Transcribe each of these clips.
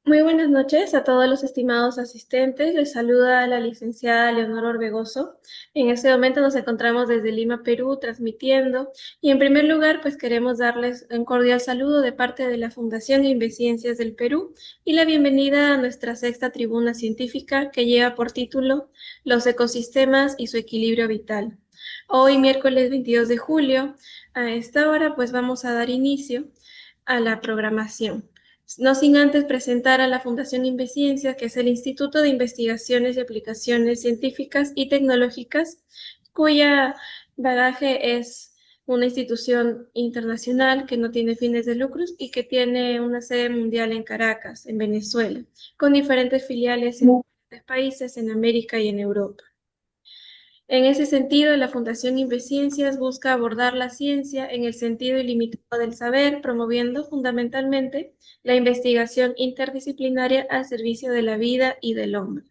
Muy buenas noches a todos los estimados asistentes. Les saluda la licenciada Leonor Orbegoso. En este momento nos encontramos desde Lima, Perú, transmitiendo. Y en primer lugar, pues queremos darles un cordial saludo de parte de la Fundación Inveciencias del Perú y la bienvenida a nuestra sexta tribuna científica que lleva por título Los ecosistemas y su equilibrio vital. Hoy, miércoles 22 de julio, a esta hora, pues vamos a dar inicio a la programación. No sin antes presentar a la Fundación Inveciencia, que es el Instituto de Investigaciones y Aplicaciones Científicas y Tecnológicas, cuya bagaje es una institución internacional que no tiene fines de lucros y que tiene una sede mundial en Caracas, en Venezuela, con diferentes filiales en diferentes países en América y en Europa. En ese sentido, la Fundación Inveciencias busca abordar la ciencia en el sentido ilimitado del saber, promoviendo fundamentalmente la investigación interdisciplinaria al servicio de la vida y del hombre.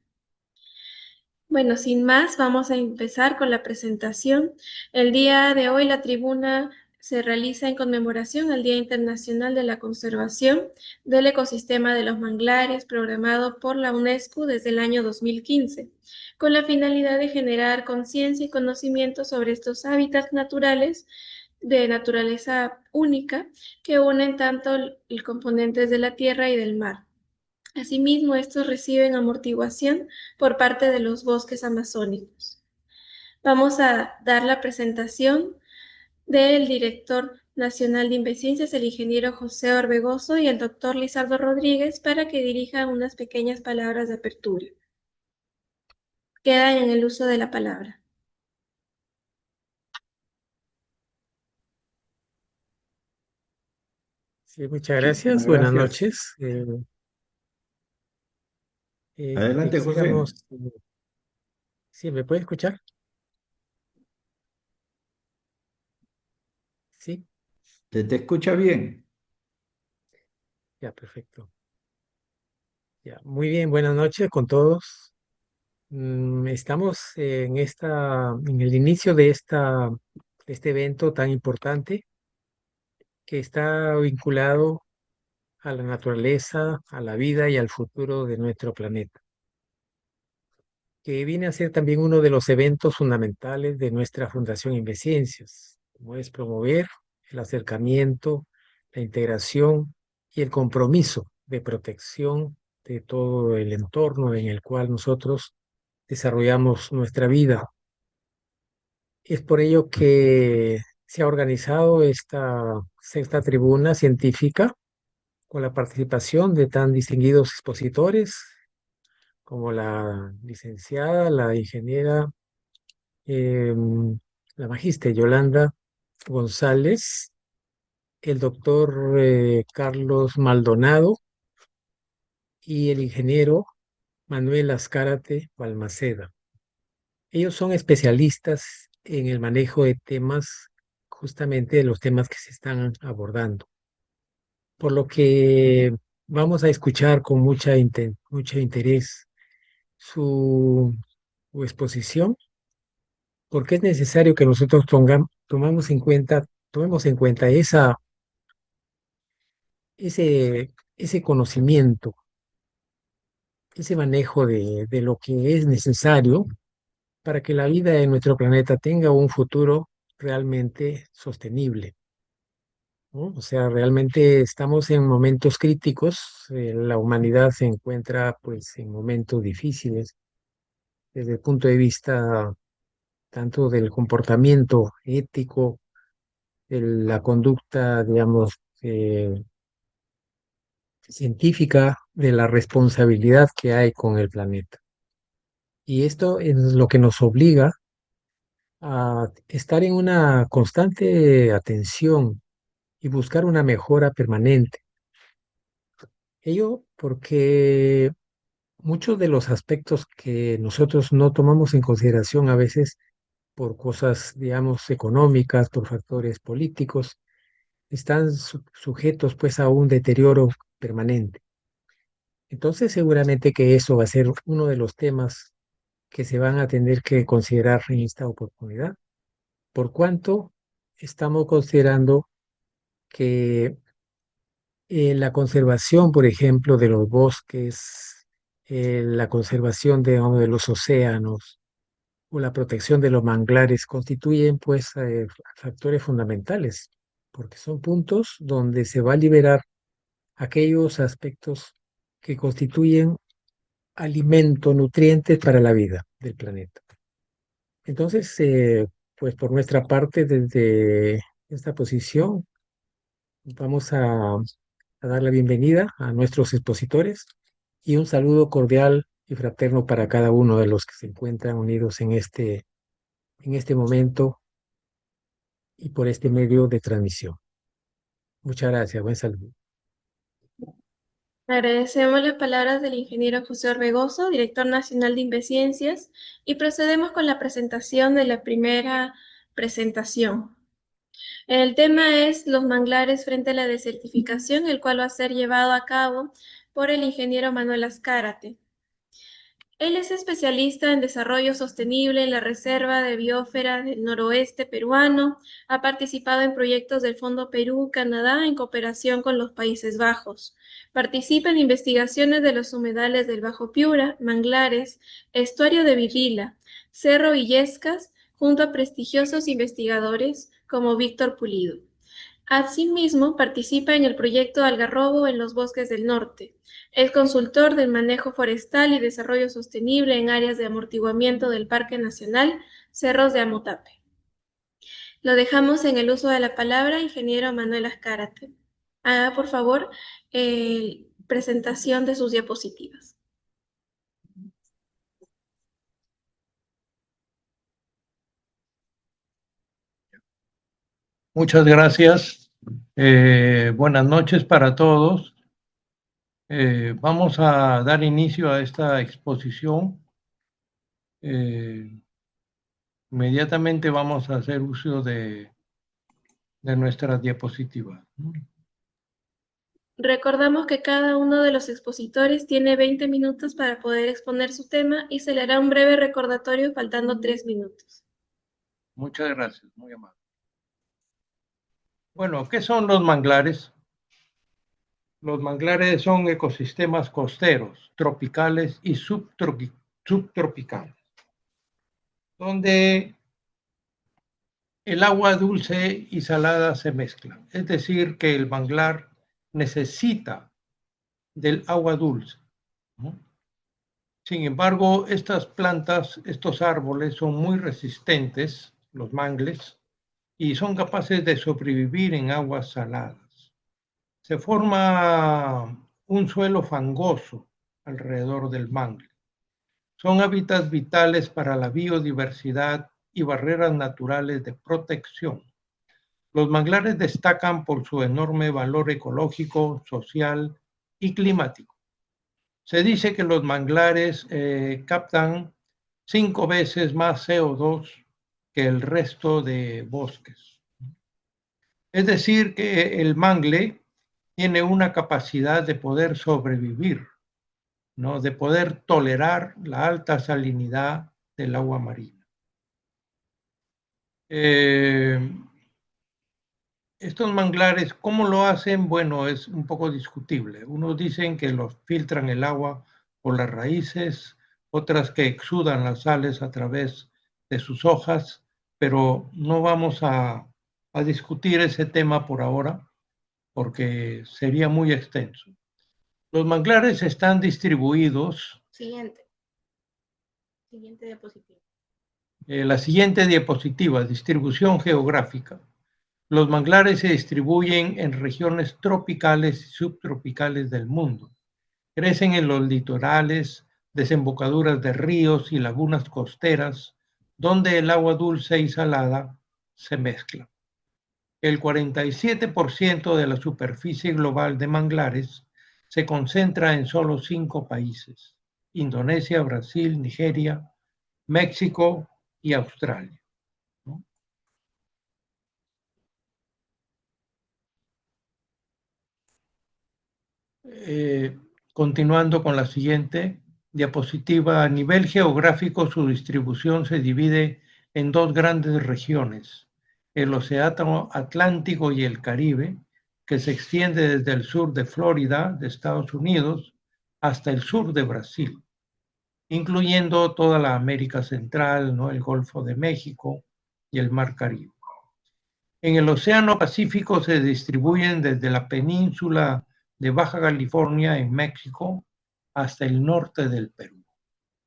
Bueno, sin más, vamos a empezar con la presentación. El día de hoy la tribuna se realiza en conmemoración al Día Internacional de la Conservación del Ecosistema de los Manglares, programado por la UNESCO desde el año 2015, con la finalidad de generar conciencia y conocimiento sobre estos hábitats naturales de naturaleza única que unen tanto los componentes de la tierra y del mar. Asimismo, estos reciben amortiguación por parte de los bosques amazónicos. Vamos a dar la presentación del director nacional de Inveciencias, el ingeniero José Orbegoso, y el doctor Lizardo Rodríguez, para que dirijan unas pequeñas palabras de apertura. Quedan en el uso de la palabra. Sí, muchas Muchísimas gracias. Buenas gracias. noches. Adelante, José. Quisiéramos, ¿sí me puede escuchar? Sí, ¿Te escucha bien? ya, perfecto. Ya, muy bien, buenas noches con todos. Estamos en el inicio de este evento tan importante que está vinculado a la naturaleza, a la vida y al futuro de nuestro planeta, que viene a ser también uno de los eventos fundamentales de nuestra Fundación Inveciencias, como es promover el acercamiento, la integración y el compromiso de protección de todo el entorno en el cual nosotros desarrollamos nuestra vida. Es por ello que se ha organizado esta sexta tribuna científica con la participación de tan distinguidos expositores como la licenciada, la ingeniera, la magíster Yolanda González, el doctor Carlos Maldonado y el ingeniero Manuel Azcárate Balmaceda. Ellos son especialistas en el manejo de temas, justamente de los temas que se están abordando. Por lo que vamos a escuchar con mucho interés su, su exposición, porque es necesario que nosotros tomemos en cuenta ese conocimiento, ese manejo de lo que es necesario para que la vida de nuestro planeta tenga un futuro realmente sostenible, ¿no? O sea, realmente estamos en momentos críticos, la humanidad se encuentra pues en momentos difíciles desde el punto de vista tanto del comportamiento ético, de la conducta, digamos, científica, de la responsabilidad que hay con el planeta. Y esto es lo que nos obliga a estar en una constante atención y buscar una mejora permanente. Ello porque muchos de los aspectos que nosotros no tomamos en consideración a veces por cosas, digamos, económicas, por factores políticos, están sujetos pues a un deterioro permanente. Entonces, seguramente que eso va a ser uno de los temas que se van a tener que considerar en esta oportunidad, por cuanto estamos considerando que la conservación, por ejemplo, de los bosques, la conservación de los océanos o la protección de los manglares constituyen pues factores fundamentales, porque son puntos donde se va a liberar aquellos aspectos que constituyen alimento, nutrientes para la vida del planeta. Entonces, pues por nuestra parte, desde esta posición, vamos a dar la bienvenida a nuestros expositores y un saludo cordial y fraterno para cada uno de los que se encuentran unidos en este momento y por este medio de transmisión. Muchas gracias, buen saludo. Agradecemos las palabras del ingeniero José Orbegoso, director nacional de Inveciencias, y procedemos con la presentación de la primera presentación. El tema es los manglares frente a la desertificación, el cual va a ser llevado a cabo por el ingeniero Manuel Azcárate. Él es especialista en desarrollo sostenible en la Reserva de Biosfera del Noroeste peruano, ha participado en proyectos del Fondo Perú-Canadá en cooperación con los Países Bajos. Participa en investigaciones de los humedales del Bajo Piura, manglares, estuario de Virrila, Cerro Illescas, junto a prestigiosos investigadores como Víctor Pulido. Asimismo, participa en el proyecto Algarrobo en los bosques del norte. Es consultor del manejo forestal y desarrollo sostenible en áreas de amortiguamiento del Parque Nacional Cerros de Amotape. Lo dejamos en el uso de la palabra, ingeniero Manuel Azcárate. Haga, por favor, presentación de sus diapositivas. Muchas gracias. Buenas noches para todos. Vamos a dar inicio a esta exposición. Inmediatamente vamos a hacer uso de nuestras diapositivas. Recordamos que cada uno de los expositores tiene 20 minutos para poder exponer su tema y se le hará un breve recordatorio faltando 3 minutos. Muchas gracias, muy amable. Bueno, ¿qué son los manglares? Los manglares son ecosistemas costeros, tropicales y subtropicales, donde el agua dulce y salada se mezclan. Es decir, que el manglar necesita del agua dulce, ¿no? Sin embargo, estas plantas, estos árboles son muy resistentes, los mangles, y son capaces de sobrevivir en aguas saladas. Se forma un suelo fangoso alrededor del mangle. Son hábitats vitales para la biodiversidad y barreras naturales de protección. Los manglares destacan por su enorme valor ecológico, social y climático. Se dice que los manglares captan 5 veces más CO2 que el resto de bosques. Es decir, que el mangle tiene una capacidad de poder sobrevivir, ¿no? De poder tolerar la alta salinidad del agua marina. Estos manglares, ¿cómo lo hacen? Bueno, es un poco discutible. Unos dicen que los filtran el agua por las raíces, otras que exudan las sales a través de sus hojas, pero no vamos a discutir ese tema por ahora, porque sería muy extenso. Los manglares están distribuidos. Siguiente diapositiva. La siguiente diapositiva, distribución geográfica. Los manglares se distribuyen en regiones tropicales y subtropicales del mundo. Crecen en los litorales, desembocaduras de ríos y lagunas costeras, donde el agua dulce y salada se mezclan. El 47% de la superficie global de manglares se concentra en solo 5 países: Indonesia, Brasil, Nigeria, México y Australia. Continuando con la siguiente diapositiva, a nivel geográfico su distribución se divide en 2 grandes regiones, el Océano Atlántico y el Caribe, que se extiende desde el sur de Florida, de Estados Unidos, hasta el sur de Brasil, incluyendo toda la América Central, ¿no? El Golfo de México y el Mar Caribe. En el Océano Pacífico se distribuyen desde la península de Baja California en México hasta el norte del Perú.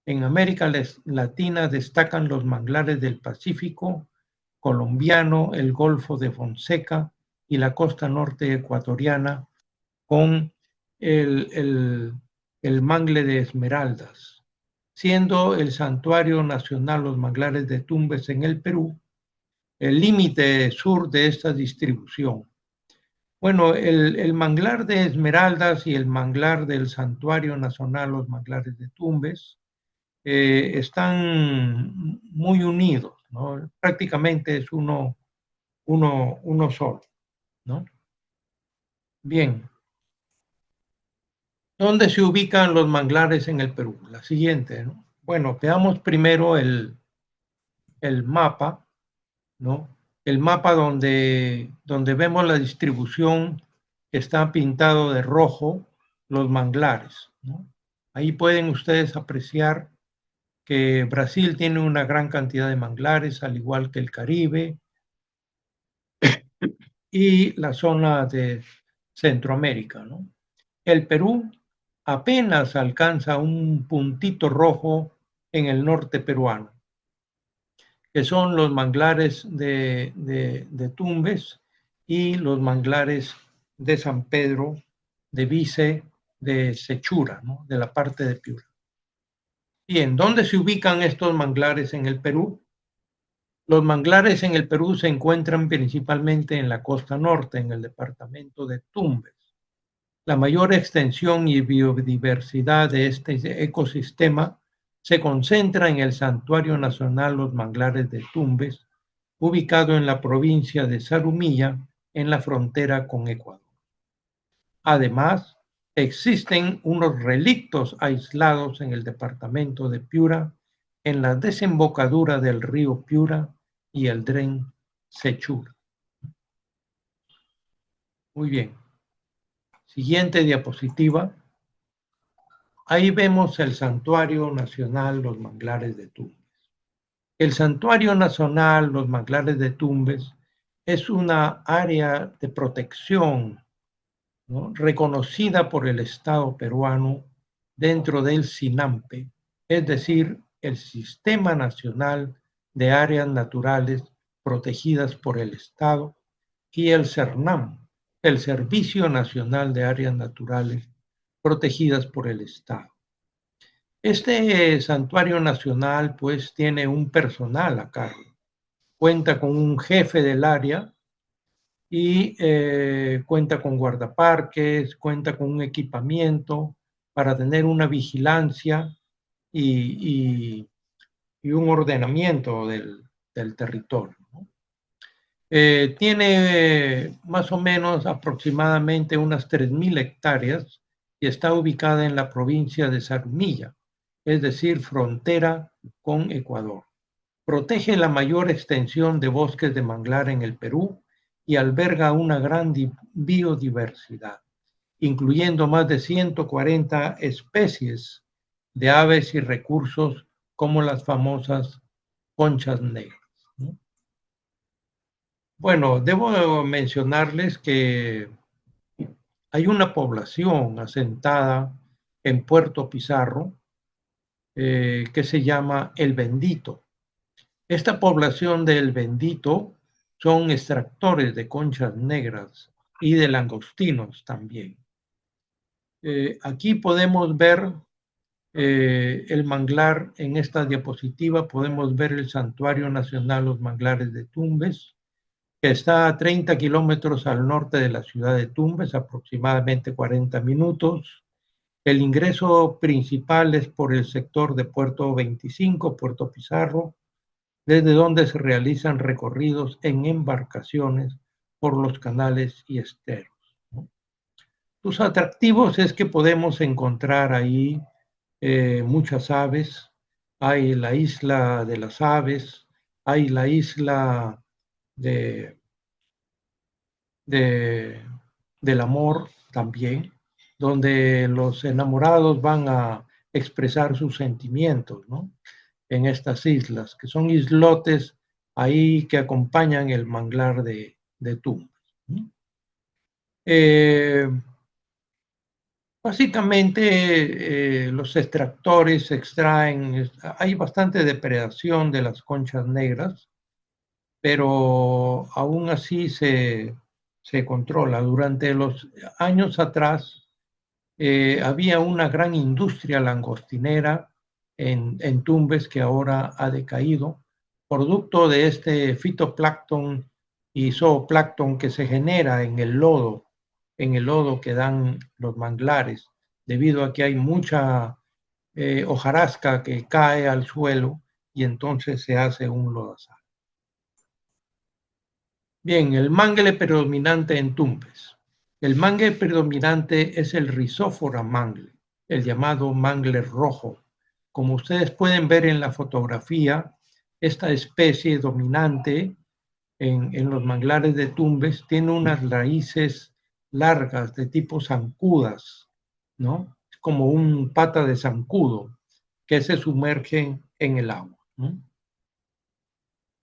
En América Latina destacan los manglares del Pacífico colombiano, el Golfo de Fonseca y la costa norte ecuatoriana con el mangle de Esmeraldas, siendo el Santuario Nacional Los Manglares de Tumbes en el Perú el límite sur de esta distribución. Bueno, el manglar de Esmeraldas y el manglar del Santuario Nacional Los Manglares de Tumbes están muy unidos, ¿no? Prácticamente es uno solo, ¿no? Bien. ¿Dónde se ubican los manglares en el Perú? La siguiente, ¿no? Bueno, veamos primero el mapa, ¿no? El mapa donde vemos la distribución que está pintado de rojo, los manglares, ¿no? Ahí pueden ustedes apreciar que Brasil tiene una gran cantidad de manglares, al igual que el Caribe y la zona de Centroamérica, ¿no? El Perú apenas alcanza un puntito rojo en el norte peruano, que son los manglares de Tumbes y los manglares de San Pedro, de Vice, de Sechura, ¿no? De la parte de Piura. Bien, ¿dónde se ubican estos manglares en el Perú? Los manglares en el Perú se encuentran principalmente en la costa norte, en el departamento de Tumbes. La mayor extensión y biodiversidad de este ecosistema se concentra en el Santuario Nacional Los Manglares de Tumbes, ubicado en la provincia de Zarumilla, en la frontera con Ecuador. Además, existen unos relictos aislados en el departamento de Piura, en la desembocadura del río Piura y el dren Sechura. Muy bien. Siguiente diapositiva. Ahí vemos el Santuario Nacional Los Manglares de Tumbes. El Santuario Nacional Los Manglares de Tumbes es una área de protección, ¿no? Reconocida por el Estado peruano dentro del SINAMPE, es decir, el Sistema Nacional de Áreas Naturales Protegidas por el Estado, y el SERNAM, el Servicio Nacional de Áreas Naturales Protegidas por el Estado. Este santuario nacional pues tiene un personal a cargo. Cuenta con un jefe del área y cuenta con guardaparques, cuenta con un equipamiento para tener una vigilancia y un ordenamiento del territorio, ¿no? Tiene más o menos aproximadamente unas 3.000 hectáreas y está ubicada en la provincia de Zarumilla, es decir, frontera con Ecuador. Protege la mayor extensión de bosques de manglar en el Perú y alberga una gran biodiversidad, incluyendo más de 140 especies de aves y recursos como las famosas conchas negras, ¿no? Bueno, debo mencionarles que hay una población asentada en Puerto Pizarro que se llama El Bendito. Esta población de El Bendito son extractores de conchas negras y de langostinos también. Aquí podemos ver el manglar en esta diapositiva, podemos ver el Santuario Nacional Los Manglares de Tumbes, que está a 30 kilómetros al norte de la ciudad de Tumbes, aproximadamente 40 minutos. El ingreso principal es por el sector de Puerto 25, Puerto Pizarro, desde donde se realizan recorridos en embarcaciones por los canales y esteros, ¿no? Los atractivos es que podemos encontrar ahí muchas aves. Hay la isla de las aves, hay la isla de del amor también, donde los enamorados van a expresar sus sentimientos, ¿no? En estas islas, que son islotes ahí que acompañan el manglar de Tumbes, ¿no? Básicamente los extractores extraen, hay bastante depredación de las conchas negras, pero aún así se controla. Durante los años atrás había una gran industria langostinera en Tumbes que ahora ha decaído, producto de este fitoplancton y zooplancton que se genera en el lodo que dan los manglares, debido a que hay mucha hojarasca que cae al suelo y entonces se hace un lodazal. Bien, el mangle predominante en Tumbes. El mangle predominante es el Rhizophora mangle, el llamado mangle rojo. Como ustedes pueden ver en la fotografía, esta especie dominante en los manglares de Tumbes tiene unas raíces largas de tipo zancudas, ¿no? Es como un pata de zancudo que se sumergen en el agua, ¿no?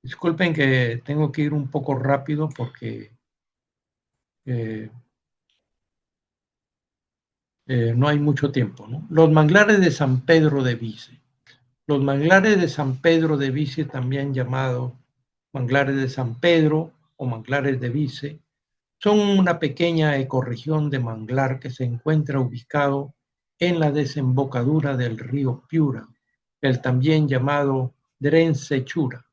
Disculpen que tengo que ir un poco rápido porque no hay mucho tiempo, ¿no? Los manglares de San Pedro de Vice. Los manglares de San Pedro de Vice, también llamados manglares de San Pedro o manglares de Vice, son una pequeña ecorregión de manglar que se encuentra ubicado en la desembocadura del río Piura, el también llamado Dren Sechura.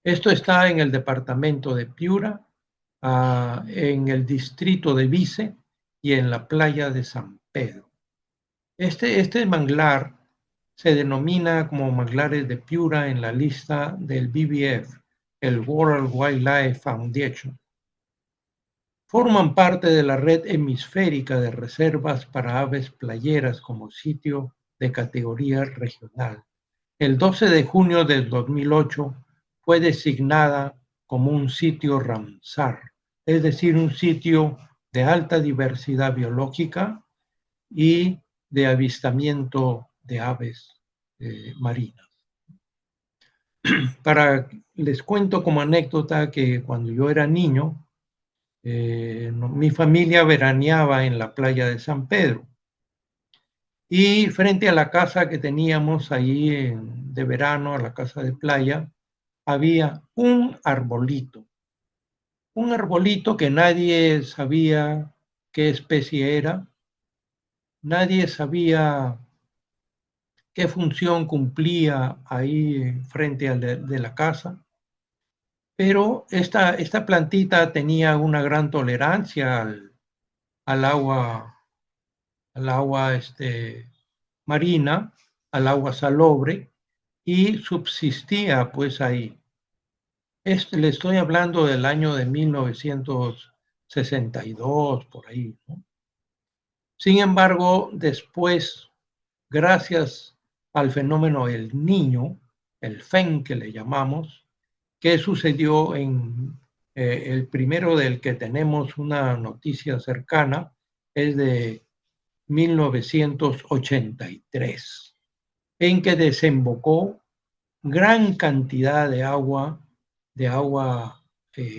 Esto está en el departamento de Piura, en el distrito de Vice y en la playa de San Pedro. Este manglar se denomina como manglares de Piura en la lista del WWF, el World Wildlife Foundation. Forman parte de la red hemisférica de reservas para aves playeras como sitio de categoría regional. El 12 de junio del 2008 fue designada como un sitio Ramsar, es decir, un sitio de alta diversidad biológica y de avistamiento de aves marinas. Les cuento como anécdota que cuando yo era niño, mi familia veraneaba en la playa de San Pedro y frente a la casa que teníamos ahí de verano, a la casa de playa, había un arbolito que nadie sabía qué especie era, nadie sabía qué función cumplía ahí frente de la casa, pero esta plantita tenía una gran tolerancia al agua marina, al agua salobre, y subsistía pues ahí. Le estoy hablando del año de 1962, por ahí, ¿no? Sin embargo, después, gracias al fenómeno El Niño, el FEN que le llamamos, que sucedió en el primero del que tenemos una noticia cercana, es de 1983, en que desembocó gran cantidad de agua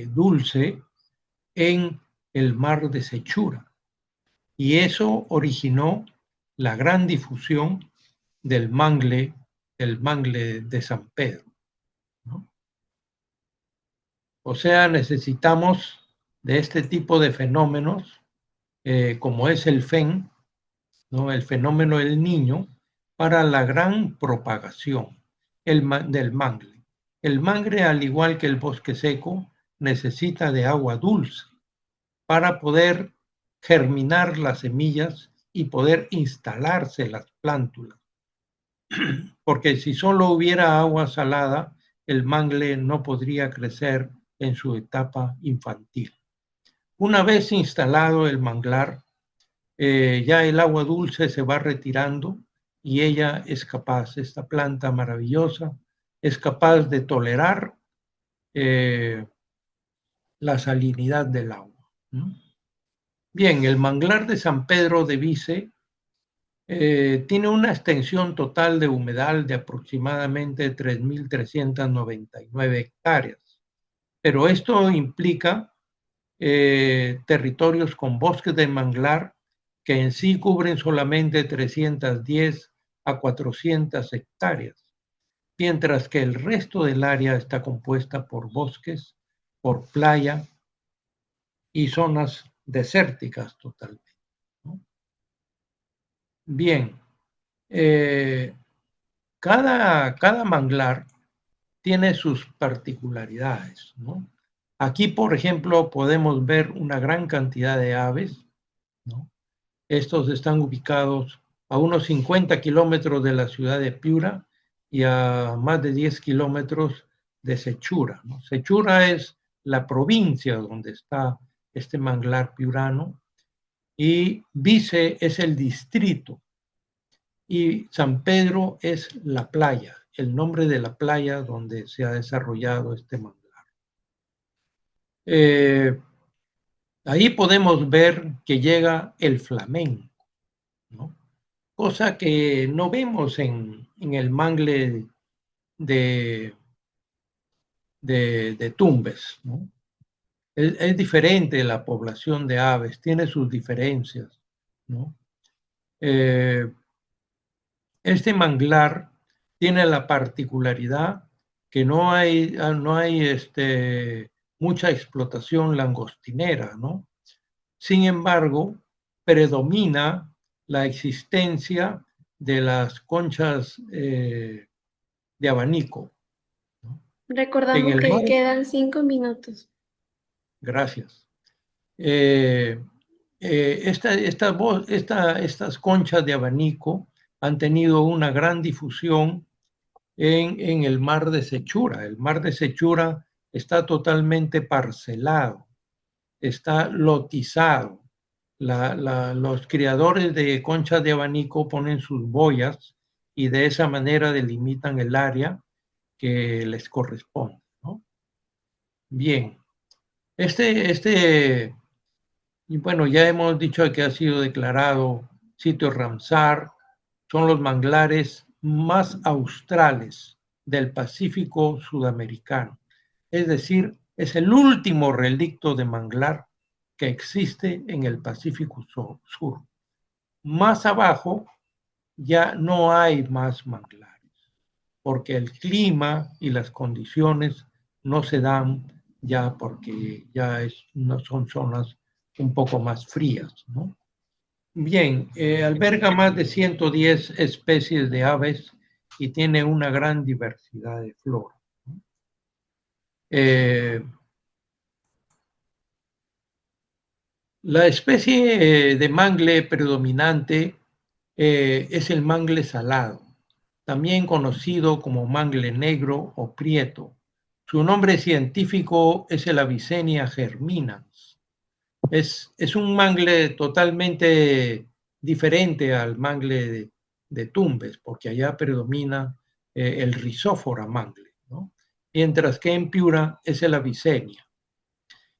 dulce en el mar de Sechura. Y eso originó la gran difusión del mangle de San Pedro, ¿no? O sea, necesitamos de este tipo de fenómenos, como es el FEN, ¿no? El fenómeno del Niño, para la gran propagación del mangle. El mangle, al igual que el bosque seco, necesita de agua dulce para poder germinar las semillas y poder instalarse las plántulas. Porque si solo hubiera agua salada, el mangle no podría crecer en su etapa infantil. Una vez instalado el manglar, ya el agua dulce se va retirando y ella es capaz, esta planta maravillosa, es capaz de tolerar la salinidad del agua, ¿no? Bien, el manglar de San Pedro de Vice tiene una extensión total de humedal de aproximadamente 3.399 hectáreas, pero esto implica territorios con bosques de manglar que en sí cubren solamente 310 a 400 hectáreas, mientras que el resto del área está compuesta por bosques, por playa y zonas desérticas totalmente, ¿no? Bien, cada manglar tiene sus particularidades, ¿no? Aquí, por ejemplo, podemos ver una gran cantidad de aves, ¿no? Estos están ubicados a unos 50 kilómetros de la ciudad de Piura y a más de 10 kilómetros de Sechura, ¿no? Sechura es la provincia donde está este manglar piurano y Vice es el distrito y San Pedro es la playa, el nombre de la playa donde se ha desarrollado este manglar. Ahí podemos ver que llega el flamenco, ¿no? Cosa que no vemos en el mangle de Tumbes, ¿no? Es diferente la población de aves, tiene sus diferencias, ¿no? Este manglar tiene la particularidad que no hay mucha explotación langostinera, ¿no? Sin embargo, predomina la existencia de las conchas de abanico, ¿no? En Recordamos el que mar, quedan 5 minutos. gracias. Estas conchas de abanico han tenido una gran difusión en el mar de Sechura. El mar de Sechura está totalmente parcelado, está lotizado. Los criadores de conchas de abanico ponen sus boyas y de esa manera delimitan el área que les corresponde, ¿no? Bien, y bueno, ya hemos dicho que ha sido declarado sitio Ramsar, son los manglares más australes del Pacífico sudamericano. Es decir, es el último relicto de manglar que existe en el Pacífico Sur. Más abajo ya no hay más manglares, porque el clima y las condiciones no se dan ya porque ya no son zonas un poco más frías, ¿no? Bien, alberga más de 110 especies de aves y tiene una gran diversidad de flora. La especie de mangle predominante es el mangle salado, también conocido como mangle negro o prieto. Su nombre científico es el Avicennia germinans. Es un mangle totalmente diferente al mangle de Tumbes, porque allá predomina el Rhizophyra mangle, ¿no? Mientras que en Piura es el Avicennia.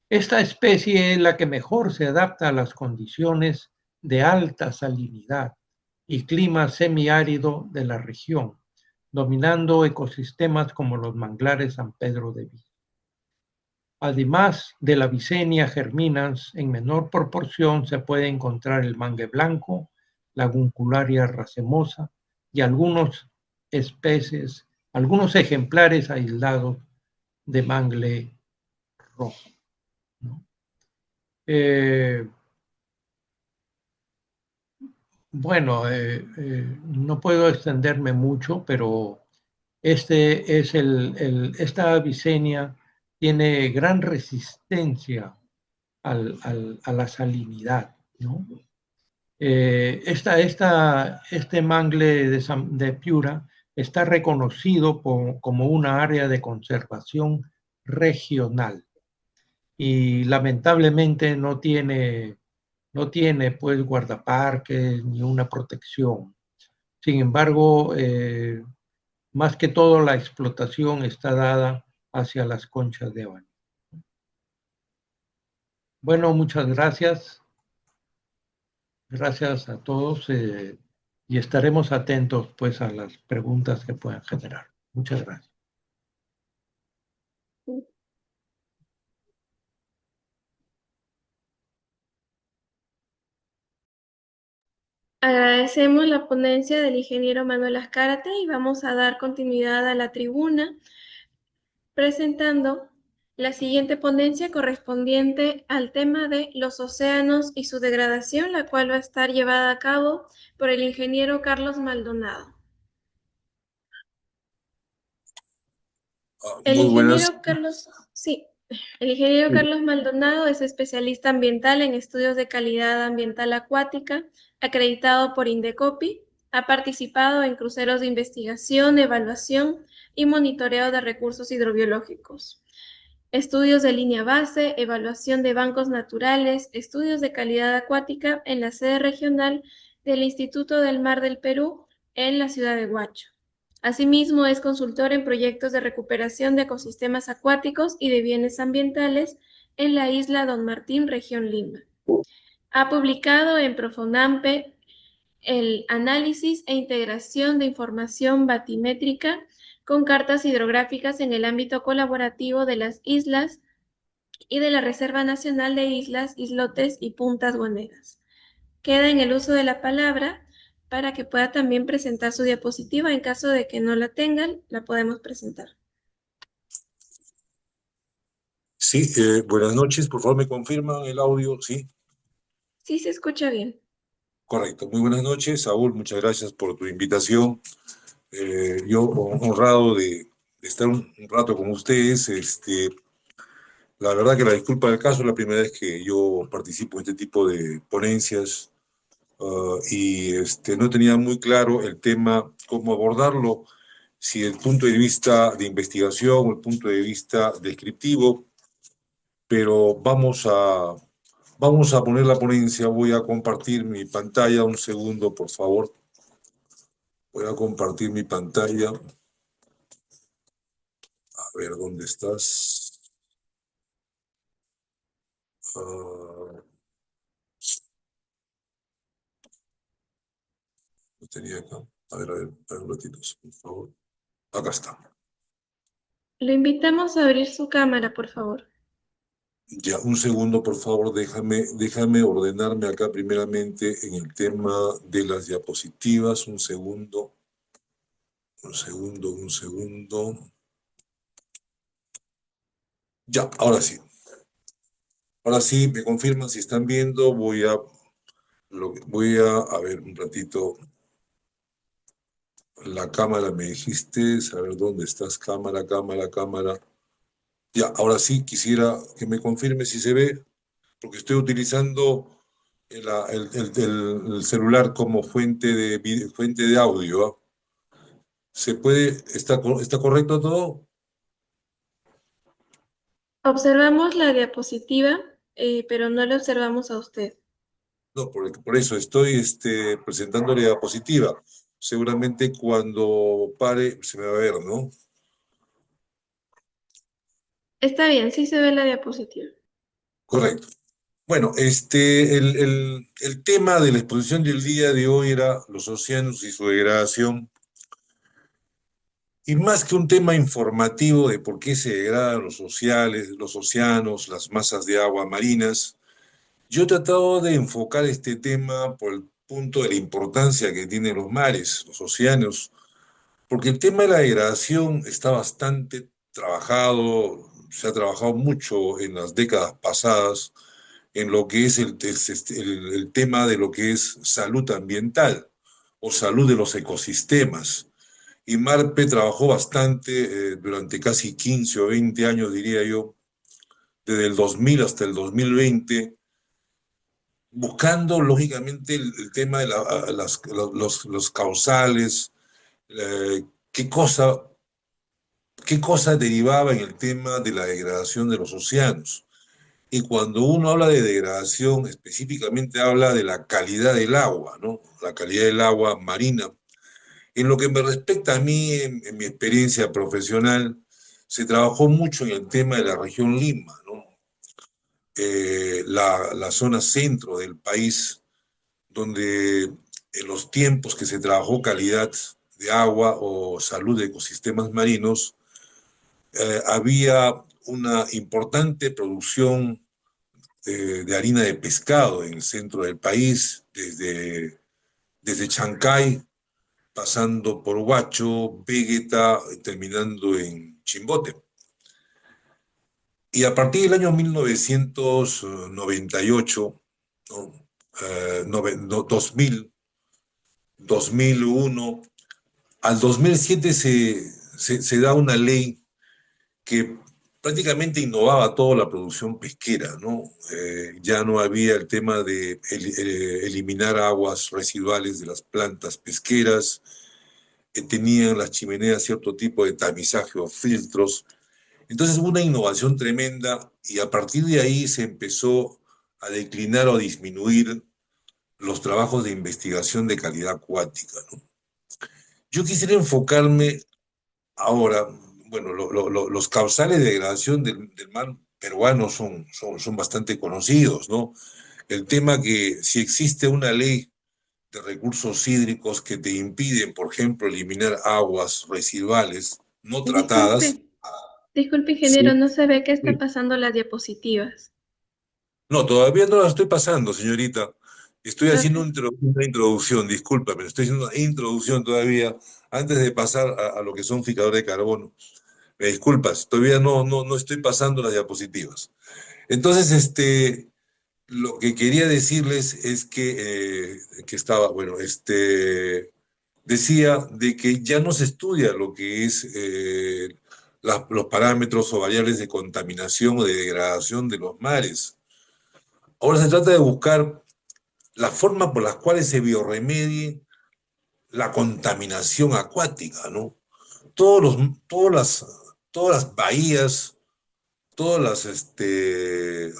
Esta especie es la que mejor se adapta a las condiciones de alta salinidad y clima semiárido de la región, dominando ecosistemas como los manglares San Pedro de Vice. Además de la Avicennia germinans, en menor proporción se puede encontrar el mangle blanco, la Guncularia racemosa y algunos ejemplares aislados de mangle rojo, ¿no? Bueno, no puedo extenderme mucho, pero esta Avicennia tiene gran resistencia a la salinidad, ¿no? Este mangle de Piura está reconocido como una área de conservación regional y lamentablemente no tiene pues guardaparques ni una protección. Sin embargo, más que todo la explotación está dada hacia las conchas de abanico. Bueno, muchas gracias. Gracias a todos y estaremos atentos pues a las preguntas que puedan generar. Muchas gracias. Agradecemos la ponencia del ingeniero Manuel Azcárate y vamos a dar continuidad a la tribuna presentando la siguiente ponencia correspondiente al tema de los océanos y su degradación, la cual va a estar llevada a cabo por el ingeniero Carlos Maldonado. El Muy buenas. ingeniero Carlos, sí, el ingeniero Carlos Maldonado es especialista ambiental en estudios de calidad ambiental acuática, acreditado por Indecopi. Ha participado en cruceros de investigación, evaluación y monitoreo de recursos hidrobiológicos, estudios de línea base, evaluación de bancos naturales, estudios de calidad acuática en la sede regional del Instituto del Mar del Perú en la ciudad de Huacho. Asimismo, es consultor en proyectos de recuperación de ecosistemas acuáticos y de bienes ambientales en la isla Don Martín, región Lima. Ha publicado en Profonampe el análisis e integración de información batimétrica con cartas hidrográficas en el ámbito colaborativo de las islas y de la Reserva Nacional de Islas, Islotes y Puntas Guaneras. Queda en el uso de la palabra para que pueda también presentar su diapositiva. En caso de que no la tengan, la podemos presentar. Sí, buenas noches. Por favor, ¿me confirman el audio? Sí. Sí, se escucha bien. Correcto. Muy buenas noches, Saúl. Muchas gracias por tu invitación. Yo honrado de estar un rato con ustedes. La verdad que la disculpa del caso es la primera vez que yo participo en este tipo de ponencias y no tenía muy claro el tema, cómo abordarlo, si el punto de vista de investigación o el punto de vista descriptivo, pero vamos a poner la ponencia. Voy a compartir mi pantalla. Un segundo, por favor. Voy a compartir mi pantalla. A ver, ¿dónde estás? Lo tenía acá. A ver, un ratito, por favor. Acá está. Lo invitamos a abrir su cámara, por favor. Ya, un segundo, por favor. Déjame ordenarme acá primeramente en el tema de las diapositivas. Un segundo. Un segundo. Ya, ahora sí. Ahora sí, me confirman si están viendo. Voy a ver un ratito la cámara. Me dijiste, a ver dónde estás, cámara. Ya, ahora sí, quisiera que me confirme si se ve, porque estoy utilizando el celular como fuente de audio. ¿Ah? ¿Se puede? ¿Está correcto todo? Observamos la diapositiva, pero no le observamos a usted. No, por eso estoy presentando la diapositiva. Seguramente cuando pare se me va a ver, ¿no? Está bien, sí se ve la diapositiva. Correcto. Bueno, el tema de la exposición del día de hoy era los océanos y su degradación. Y más que un tema informativo de por qué se degradan los océanos, las masas de agua marinas, yo he tratado de enfocar este tema por el punto de la importancia que tienen los mares, los océanos, porque el tema de la degradación está bastante trabajado, se ha trabajado mucho en las décadas pasadas en lo que es el tema de lo que es salud ambiental o salud de los ecosistemas. Y Marpe trabajó bastante durante casi 15 o 20 años, diría yo, desde el 2000 hasta el 2020, buscando lógicamente el tema de los causales, qué cosa derivaba en el tema de la degradación de los océanos. Y cuando uno habla de degradación, específicamente habla de la calidad del agua, ¿no? La calidad del agua marina. En lo que me respecta a mí, en mi experiencia profesional, se trabajó mucho en el tema de la región Lima, ¿no? La zona centro del país, donde en los tiempos que se trabajó calidad de agua o salud de ecosistemas marinos, había una importante producción de harina de pescado en el centro del país, desde Chancay, pasando por Huacho, Vegeta, terminando en Chimbote. Y a partir del año 1998, ¿no? 2000, 2001, al 2007 se da una ley que prácticamente innovaba toda la producción pesquera, ¿no? Ya no había el tema de eliminar aguas residuales de las plantas pesqueras, tenían las chimeneas cierto tipo de tamizaje o filtros. Entonces hubo una innovación tremenda y a partir de ahí se empezó a declinar o a disminuir los trabajos de investigación de calidad acuática, ¿no? Yo quisiera enfocarme ahora, bueno, los causales de degradación del mar peruano son bastante conocidos, ¿no? El tema que si existe una ley de recursos hídricos que te impiden, por ejemplo, eliminar aguas residuales no tratadas. Disculpe, ingeniero, Sí, no se ve que está sí. pasando las diapositivas. No, todavía no las estoy pasando, señorita. Estoy haciendo Ok. una introducción, discúlpame, estoy haciendo una introducción todavía antes de pasar a lo que son fijadores de carbono. Me disculpas, todavía no estoy pasando las diapositivas. Entonces, lo que quería decirles es que estaba, bueno, decía de que ya no se estudia lo que es los parámetros o variables de contaminación o de degradación de los mares. Ahora se trata de buscar la forma por las cuales se biorremedie la contaminación acuática, ¿no? Todas las bahías, todas las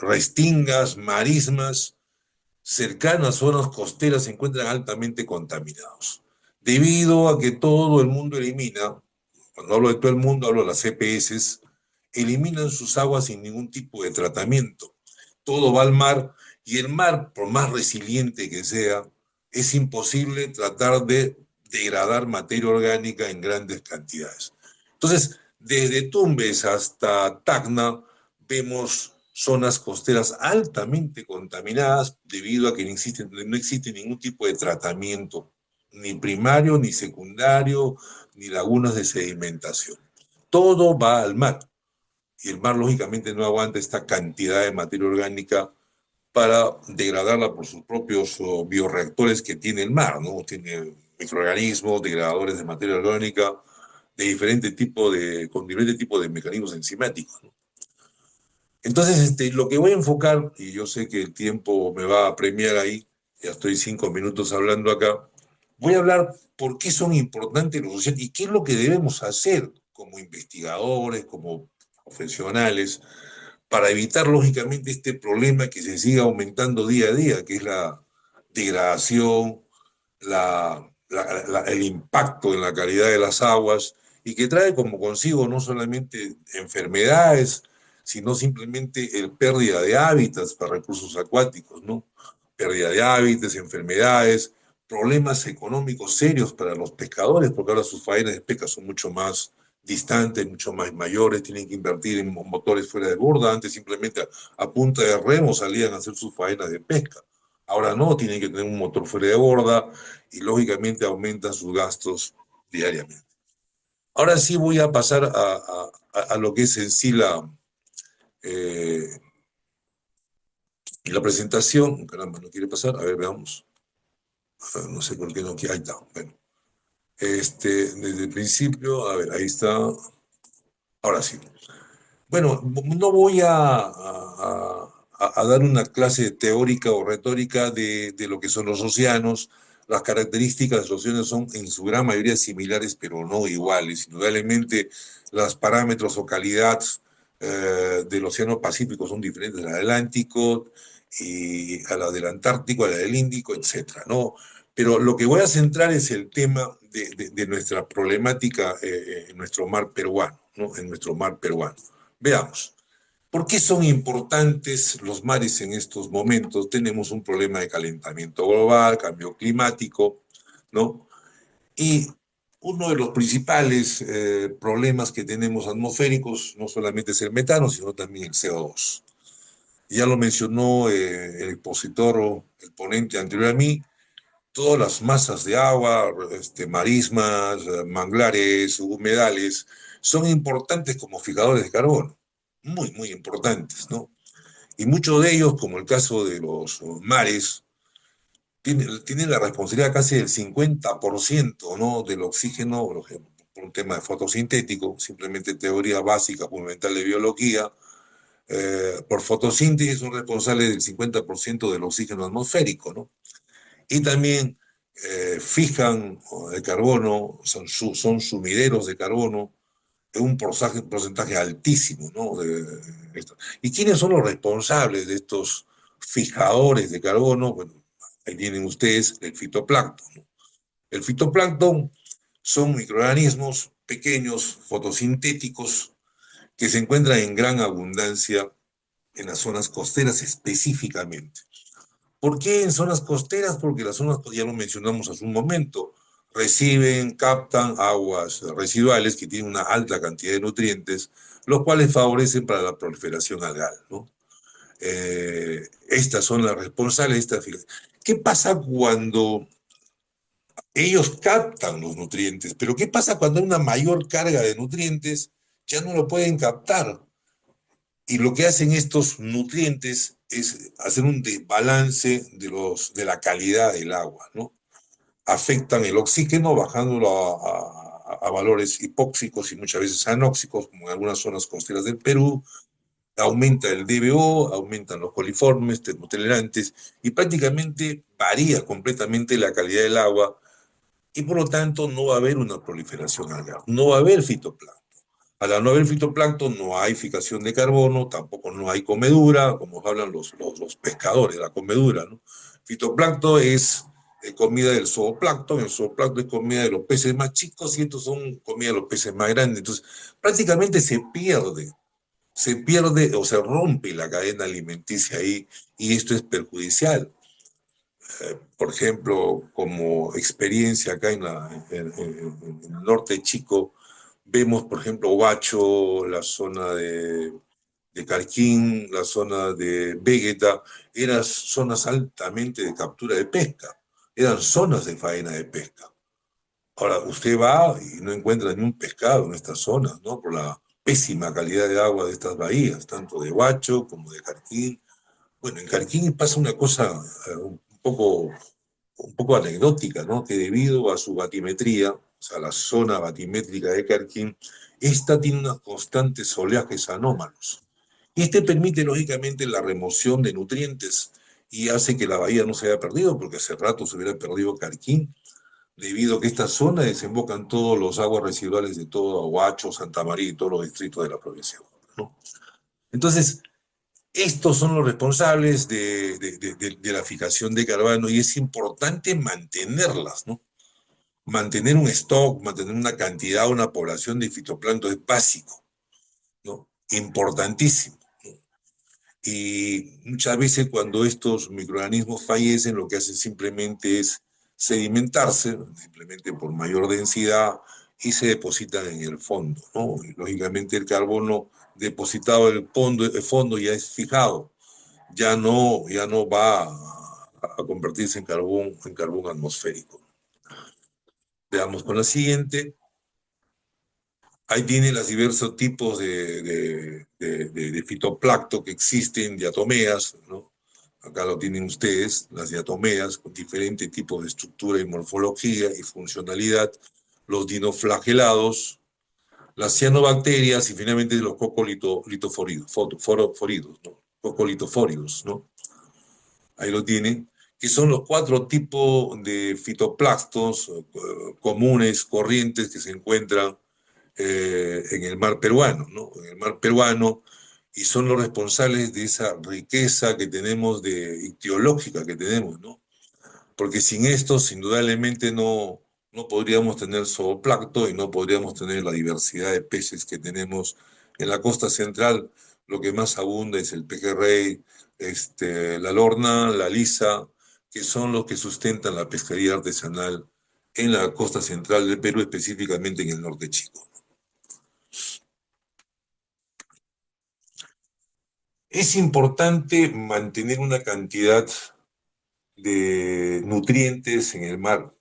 restingas, marismas cercanas a zonas costeras se encuentran altamente contaminados. Debido a que todo el mundo elimina, cuando hablo de todo el mundo, hablo de las EPS, eliminan sus aguas sin ningún tipo de tratamiento. Todo va al mar y el mar, por más resiliente que sea, es imposible tratar de degradar materia orgánica en grandes cantidades. Entonces, desde Tumbes hasta Tacna, vemos zonas costeras altamente contaminadas debido a que no existe ningún tipo de tratamiento, ni primario, ni secundario, ni lagunas de sedimentación. Todo va al mar y el mar lógicamente no aguanta esta cantidad de materia orgánica para degradarla por sus propios bioreactores que tiene el mar, ¿no? Tiene microorganismos, degradadores de materia orgánica, de con diferentes tipos de mecanismos enzimáticos, ¿no? Entonces, lo que voy a enfocar, y yo sé que el tiempo me va a premiar ahí, ya estoy 5 minutos hablando acá, voy a hablar por qué son importantes los sociales y qué es lo que debemos hacer como investigadores, como profesionales, para evitar lógicamente este problema que se siga aumentando día a día, que es la degradación, el impacto en la calidad de las aguas y que trae como consigo no solamente enfermedades, sino simplemente el pérdida de hábitats para recursos acuáticos, ¿no? Pérdida de hábitats, enfermedades, problemas económicos serios para los pescadores, porque ahora sus faenas de pesca son mucho más distantes, mucho más mayores, tienen que invertir en motores fuera de borda, antes simplemente a punta de remo salían a hacer sus faenas de pesca. Ahora no, tienen que tener un motor fuera de borda y lógicamente aumentan sus gastos diariamente. Ahora sí voy a pasar a lo que es en sí la presentación. Caramba, no quiere pasar. A ver, veamos. No sé por qué no quiere. Ahí está. Bueno. Desde el principio, a ver, ahí está. Ahora sí. Bueno, no voy a dar una clase teórica o retórica de lo que son los océanos. Las características de los océanos son en su gran mayoría similares, pero no iguales. Indudablemente, los parámetros o calidad del Océano Pacífico son diferentes a la del Atlántico, y a la del Antártico, a la del Índico, etcétera, ¿no? Pero lo que voy a centrar es el tema de nuestra problemática en nuestro mar peruano, ¿no? En nuestro mar peruano. Veamos. ¿Por qué son importantes los mares en estos momentos? Tenemos un problema de calentamiento global, cambio climático, ¿no? Y uno de los principales problemas que tenemos atmosféricos no solamente es el metano, sino también el CO2. Ya lo mencionó el expositor, el ponente anterior a mí, todas las masas de agua, marismas, manglares, humedales, son importantes como fijadores de carbono, muy, muy importantes, ¿no? Y muchos de ellos, como el caso de los mares, tienen la responsabilidad casi del 50%, ¿no?, del oxígeno, por ejemplo, por un tema de fotosintético, simplemente teoría básica fundamental de biología. Por fotosíntesis son responsables del 50% del oxígeno atmosférico, ¿no? Y también fijan el carbono, son sumideros de carbono, en un porcentaje altísimo, ¿no? ¿Y quiénes son los responsables de estos fijadores de carbono? Bueno, ahí tienen ustedes el fitoplancton, ¿no? El fitoplancton son microorganismos pequeños, fotosintéticos, que se encuentran en gran abundancia en las zonas costeras específicamente. ¿Por qué en zonas costeras? Porque las zonas, ya lo mencionamos hace un momento, reciben, captan aguas residuales que tienen una alta cantidad de nutrientes, los cuales favorecen para la proliferación algal, ¿no? Estas son las responsables. ¿Qué pasa cuando ellos captan los nutrientes? Pero ¿qué pasa cuando hay una mayor carga de nutrientes? Ya no lo pueden captar. Y lo que hacen estos nutrientes es hacer un desbalance de la calidad del agua, ¿no? Afectan el oxígeno bajándolo a valores hipóxicos y muchas veces anóxicos, como en algunas zonas costeras del Perú. Aumenta el DBO, aumentan los coliformes, termotolerantes, y prácticamente varía completamente la calidad del agua, y por lo tanto no va a haber una proliferación algal, no va a haber fitoplancton. Al no haber fitoplancton no hay fijación de carbono, tampoco no hay comedura, como hablan los pescadores, la comedura, ¿no? Fitoplancton es comida del zooplancton, el zooplancton es comida de los peces más chicos y estos son comida de los peces más grandes. Entonces, prácticamente se pierde o se rompe la cadena alimenticia ahí, y esto es perjudicial. Por ejemplo, como experiencia acá en el norte chico, vemos, por ejemplo, Huacho, la zona de Carquín, la zona de Vegeta, eran zonas altamente de captura de pesca, eran zonas de faena de pesca. Ahora, usted va y no encuentra ni un pescado en estas zonas, ¿no? Por la pésima calidad de agua de estas bahías, tanto de Huacho como de Carquín. Bueno, en Carquín pasa una cosa un poco anecdótica, ¿no? Que debido a su batimetría, o sea, la zona batimétrica de Carquín, esta tiene unos constantes oleajes anómalos. Y este permite, lógicamente, la remoción de nutrientes y hace que la bahía no se haya perdido, porque hace rato se hubiera perdido Carquín, debido a que esta zona desembocan todos los aguas residuales de todo Huacho, Santa María y todos los distritos de la provincia, ¿no? Entonces, estos son los responsables de la fijación de carbono, y es importante mantenerlas, ¿no? Mantener un stock, mantener una cantidad, una población de fitoplancton es básico, ¿no? Importantísimo, ¿no? Y muchas veces cuando estos microorganismos fallecen, lo que hacen simplemente es sedimentarse, simplemente por mayor densidad, y se depositan en el fondo, ¿no? Y lógicamente el carbono depositado en el fondo ya es fijado, ya no va a convertirse en carbón atmosférico. Veamos con la siguiente. Ahí tiene los diversos tipos de fitoplancton que existen, diatomeas, ¿no? Acá lo tienen ustedes, las diatomeas, con diferentes tipos de estructura y morfología y funcionalidad, los dinoflagelados, las cianobacterias y finalmente los cocolitofóridos, ¿no? Cocolitofóridos, ¿no? Ahí lo tienen, que son los 4 tipos de fitoplanctons comunes, corrientes, que se encuentran en el mar peruano, ¿no? En el mar peruano, y son los responsables de esa riqueza que tenemos, ictiológica que tenemos, ¿no? Porque sin estos, indudablemente, no podríamos tener zooplancton y no podríamos tener la diversidad de peces que tenemos en la costa central, lo que más abunda es el pejerrey, la lorna, la lisa, que son los que sustentan la pesquería artesanal en la costa central del Perú, específicamente en el norte chico. Es importante mantener una cantidad de nutrientes en el mar.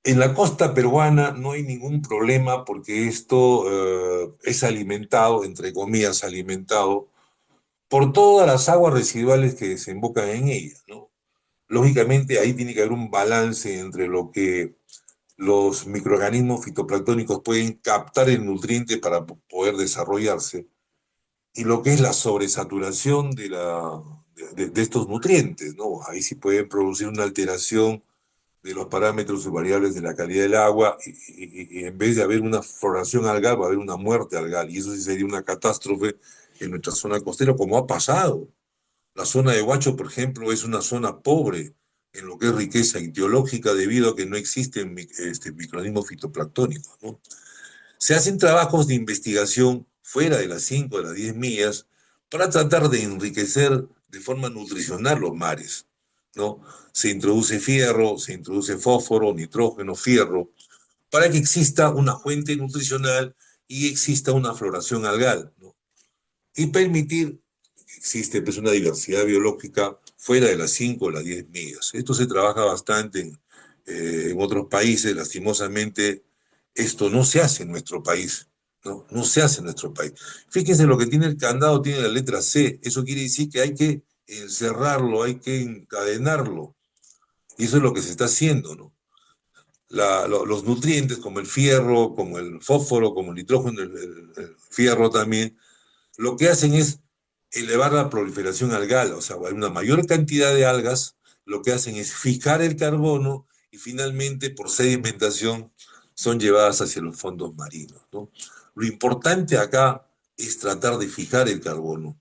En la costa peruana no hay ningún problema porque esto es alimentado, entre comillas, alimentado por todas las aguas residuales que desembocan en ella, ¿no? Lógicamente ahí tiene que haber un balance entre lo que los microorganismos fitoplanctónicos pueden captar el nutriente para poder desarrollarse y lo que es la sobresaturación de estos nutrientes, ¿no? Ahí sí pueden producir una alteración de los parámetros y variables de la calidad del agua y en vez de haber una floración algal va a haber una muerte algal y eso sí sería una catástrofe en nuestra zona costera como ha pasado. La zona de Huacho, por ejemplo, es una zona pobre en lo que es riqueza ictiológica debido a que no existen microorganismos fitoplanctónicos, ¿no? Se hacen trabajos de investigación fuera de las 5 de las 10 millas para tratar de enriquecer de forma nutricional los mares, ¿no? Se introduce fierro, se introduce fósforo, nitrógeno, fierro, para que exista una fuente nutricional y exista una floración algal, ¿no? Y permitir que existe pues, una diversidad biológica fuera de las 5 o las 10 millas. Esto se trabaja bastante en otros países, lastimosamente esto no se hace en nuestro país, ¿no? No se hace en nuestro país. Fíjense lo que tiene el candado, tiene la letra C, eso quiere decir que hay que encerrarlo, hay que encadenarlo, y eso es lo que se está haciendo, ¿no? Los nutrientes como el fierro, como el fósforo, como el nitrógeno, el fierro también, lo que hacen es elevar la proliferación algal, o sea, hay una mayor cantidad de algas, lo que hacen es fijar el carbono y finalmente por sedimentación son llevadas hacia los fondos marinos, ¿no? Lo importante acá es tratar de fijar el carbono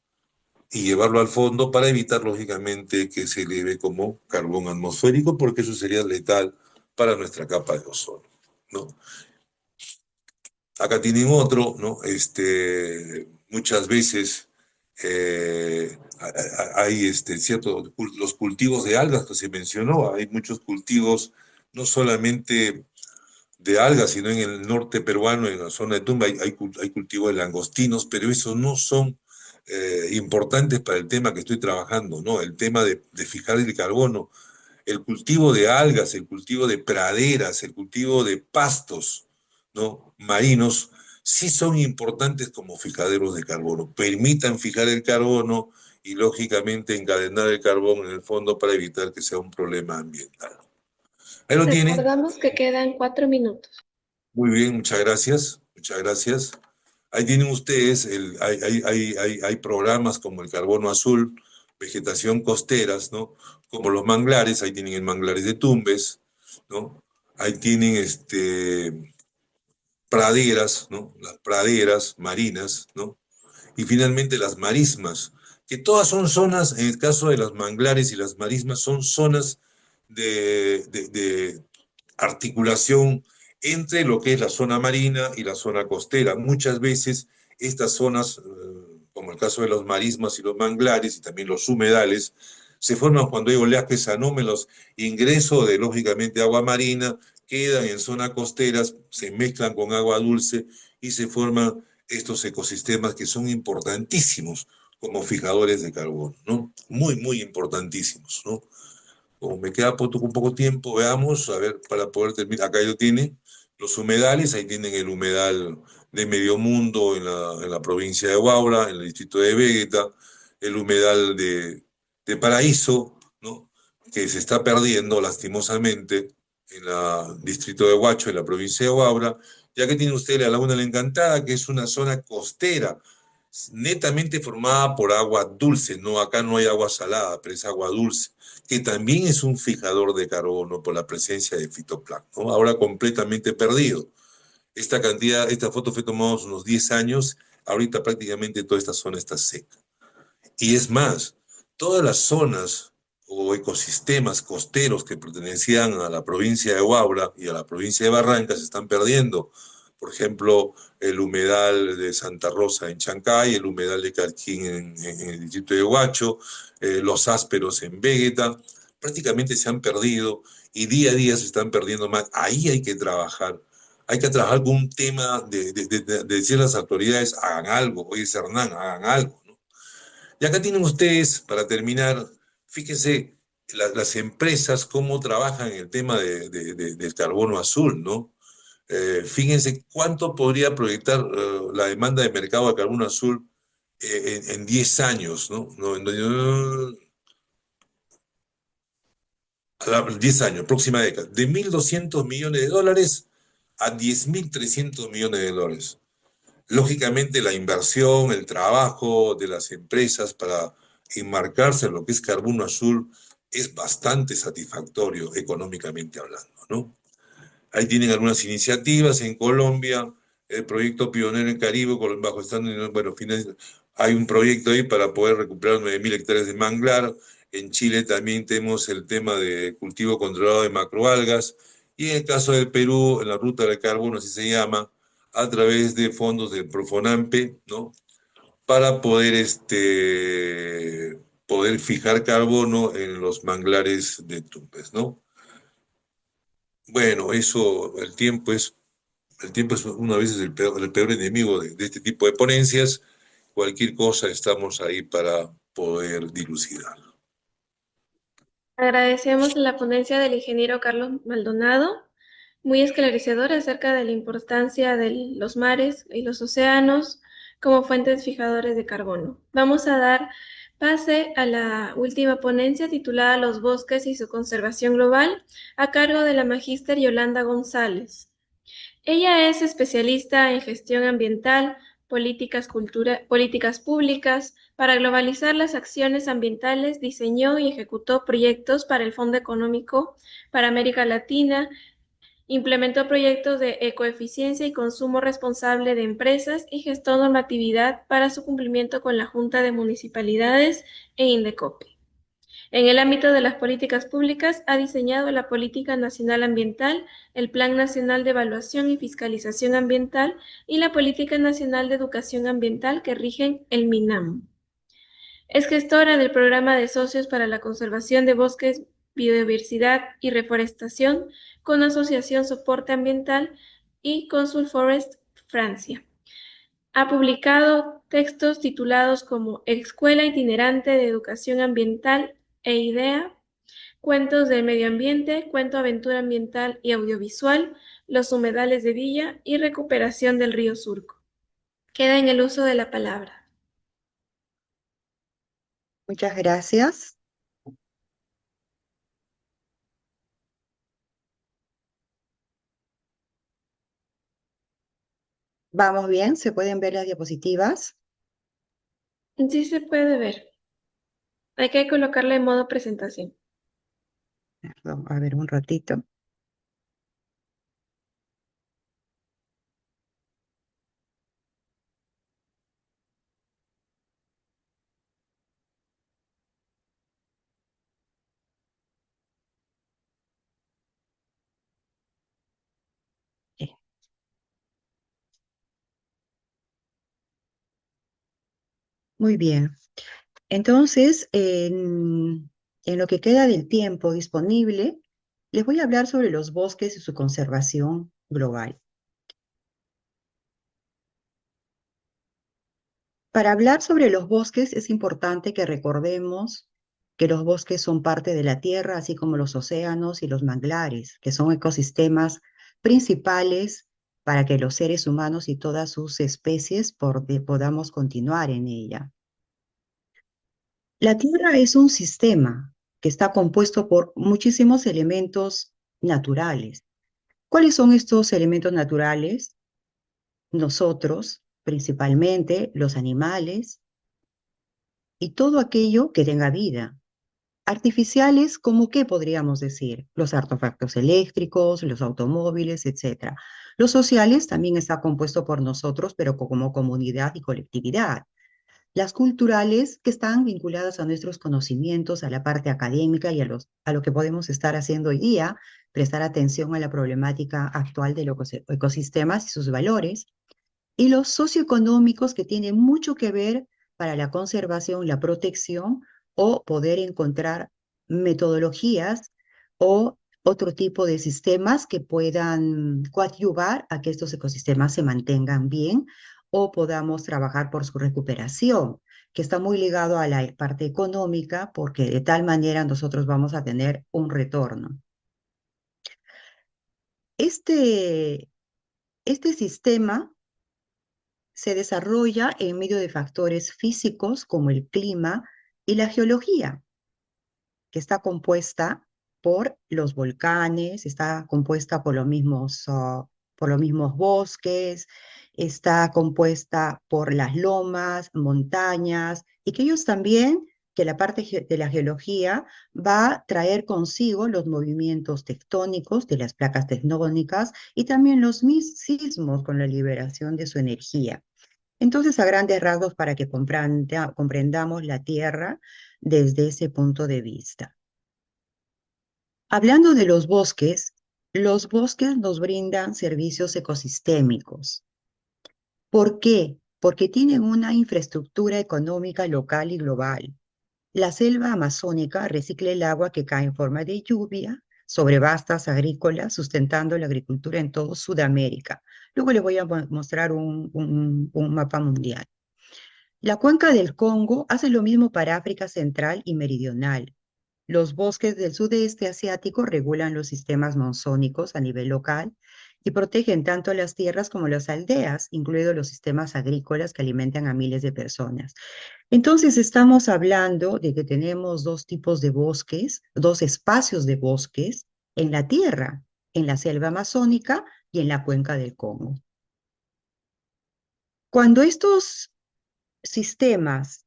y llevarlo al fondo para evitar, lógicamente, que se eleve como carbón atmosférico, porque eso sería letal para nuestra capa de ozono, ¿no? Acá tienen otro, ¿no? Muchas veces hay los cultivos de algas que se mencionó, hay muchos cultivos, no solamente de algas, sino en el norte peruano, en la zona de Tumba, hay cultivo de langostinos, pero esos no son importantes para el tema que estoy trabajando, ¿no? El tema de fijar el carbono, el cultivo de algas, el cultivo de praderas, el cultivo de pastos, ¿no? Marinos, sí son importantes como fijaderos de carbono. Permitan fijar el carbono y, lógicamente, encadenar el carbón en el fondo para evitar que sea un problema ambiental. Ahí lo tienen. Recordamos que quedan 4 minutos. Muy bien, muchas gracias. Muchas gracias. Ahí tienen ustedes, hay programas como el carbono azul, vegetación costeras, ¿no? Como los manglares, ahí tienen el manglares de Tumbes, ¿no? Ahí tienen praderas, ¿no? Las praderas marinas, ¿no? Y finalmente las marismas, que todas son zonas, en el caso de las manglares y las marismas, son zonas de articulación entre lo que es la zona marina y la zona costera. Muchas veces estas zonas, como el caso de los marismas y los manglares y también los humedales, se forman cuando hay oleajes anómelos, ingreso de, lógicamente, agua marina, quedan en zonas costeras, se mezclan con agua dulce y se forman estos ecosistemas que son importantísimos como fijadores de carbono, ¿no? Muy, muy importantísimos, ¿no? Como me queda un poco tiempo, veamos, a ver, para poder terminar, acá lo tienen, los humedales, ahí tienen el humedal de Medio Mundo en la provincia de Huaura, en el distrito de Vegeta, el humedal de Paraíso, ¿no? Que se está perdiendo lastimosamente en el distrito de Huacho, en la provincia de Huaura, ya que tiene usted la Laguna La Encantada, que es una zona costera, netamente formada por agua dulce, no, acá no hay agua salada, pero es agua dulce, que también es un fijador de carbono por la presencia de fitoplancton, ¿no? Ahora completamente perdido. Esta foto fue tomada hace unos 10 años, ahorita prácticamente toda esta zona está seca. Y es más, todas las zonas o ecosistemas costeros que pertenecían a la provincia de Huaura y a la provincia de Barranca se están perdiendo, Por ejemplo, el humedal de Santa Rosa en Chancay, el humedal de Calquín en el distrito de Huacho, los ásperos en Vegeta, prácticamente se han perdido y día a día se están perdiendo más. Ahí hay que trabajar. Hay que trabajar con un tema de decir a las autoridades, hagan algo. Oye, Hernán, hagan algo, ¿no? Y acá tienen ustedes, para terminar, fíjense, las empresas cómo trabajan en el tema del carbono azul, ¿no? Fíjense cuánto podría proyectar la demanda de mercado de carbono azul en 10 años, ¿no? 10 años, próxima década, de 1.200 millones de dólares a 10.300 millones de dólares. Lógicamente la inversión, el trabajo de las empresas para enmarcarse en lo que es carbono azul es bastante satisfactorio económicamente hablando, ¿no? Ahí tienen algunas iniciativas en Colombia, el proyecto pionero en Caribe, bajo estándar, bueno, hay un proyecto ahí para poder recuperar 9.000 hectáreas de manglar. En Chile también tenemos el tema de cultivo controlado de macroalgas. Y en el caso del Perú, en la ruta del carbono, así se llama, a través de fondos del Profonampe, ¿no? Para poder fijar carbono en los manglares de Tumbes, ¿no? Bueno, eso, el tiempo es una vez el peor enemigo de este tipo de ponencias. Cualquier cosa estamos ahí para poder dilucidar. Agradecemos la ponencia del ingeniero Carlos Maldonado, muy esclarecedora acerca de la importancia de los mares y los océanos como fuentes fijadores de carbono. Vamos a dar pase a la última ponencia titulada Los bosques y su conservación global, a cargo de la magíster Yolanda González. Ella es especialista en gestión ambiental, políticas públicas. Para globalizar las acciones ambientales, diseñó y ejecutó proyectos para el Fondo Económico para América Latina, implementó proyectos de ecoeficiencia y consumo responsable de empresas y gestó normatividad para su cumplimiento con la Junta de Municipalidades e Indecopi. En el ámbito de las políticas públicas, ha diseñado la Política Nacional Ambiental, el Plan Nacional de Evaluación y Fiscalización Ambiental y la Política Nacional de Educación Ambiental que rigen el MINAM. Es gestora del Programa de Socios para la Conservación de Bosques, Biodiversidad y Reforestación con Asociación Soporte Ambiental y Consul Forest Francia. Ha publicado textos titulados como Escuela Itinerante de Educación Ambiental e IDEA, Cuentos del Medio Ambiente, Cuento Aventura Ambiental y Audiovisual, Los Humedales de Villa y Recuperación del Río Surco. Queda en el uso de la palabra. Muchas gracias. ¿Vamos bien? ¿Se pueden ver las diapositivas? Sí se puede ver. Hay que colocarla en modo presentación. Perdón, a ver un ratito. Muy bien. Entonces, en lo que queda del tiempo disponible, les voy a hablar sobre los bosques y su conservación global. Para hablar sobre los bosques es importante que recordemos que los bosques son parte de la tierra, así como los océanos y los manglares, que son ecosistemas principales para que los seres humanos y todas sus especies podamos continuar en ella. La tierra es un sistema que está compuesto por muchísimos elementos naturales. ¿Cuáles son estos elementos naturales? Nosotros, principalmente los animales, y todo aquello que tenga vida. Artificiales, ¿como qué podríamos decir? Los artefactos eléctricos, los automóviles, etc. Los sociales también está compuesto por nosotros, pero como comunidad y colectividad. las culturales que están vinculadas a nuestros conocimientos, a la parte académica y a lo que podemos estar haciendo hoy día, prestar atención a la problemática actual de los ecosistemas y sus valores, y los socioeconómicos que tienen mucho que ver para la conservación, la protección o poder encontrar metodologías o otro tipo de sistemas que puedan coadyuvar a que estos ecosistemas se mantengan bien o podamos trabajar por su recuperación, que está muy ligado a la parte económica porque de tal manera nosotros vamos a tener un retorno. Este sistema se desarrolla en medio de factores físicos como el clima y la geología, que está compuesta por los volcanes, está compuesta por los mismos bosques, está compuesta por las lomas, montañas, y que ellos también, que la parte de la geología va a traer consigo los movimientos tectónicos de las placas tectónicas y también los sismos con la liberación de su energía. Entonces, a grandes rasgos, para que comprendamos la Tierra desde ese punto de vista. Hablando de los bosques nos brindan servicios ecosistémicos. ¿Por qué? Porque tienen una infraestructura económica local y global. La selva amazónica recicla el agua que cae en forma de lluvia sobre vastas agrícolas, sustentando la agricultura en todo Sudamérica. Luego les voy a mostrar un mapa mundial. La cuenca del Congo hace lo mismo para África Central y Meridional. Los bosques del sudeste asiático regulan los sistemas monzónicos a nivel local y protegen tanto las tierras como las aldeas, incluidos los sistemas agrícolas que alimentan a miles de personas. Entonces estamos hablando de que tenemos dos tipos de bosques, dos espacios de bosques en la tierra, en la selva amazónica y en la cuenca del Congo. Cuando estos sistemas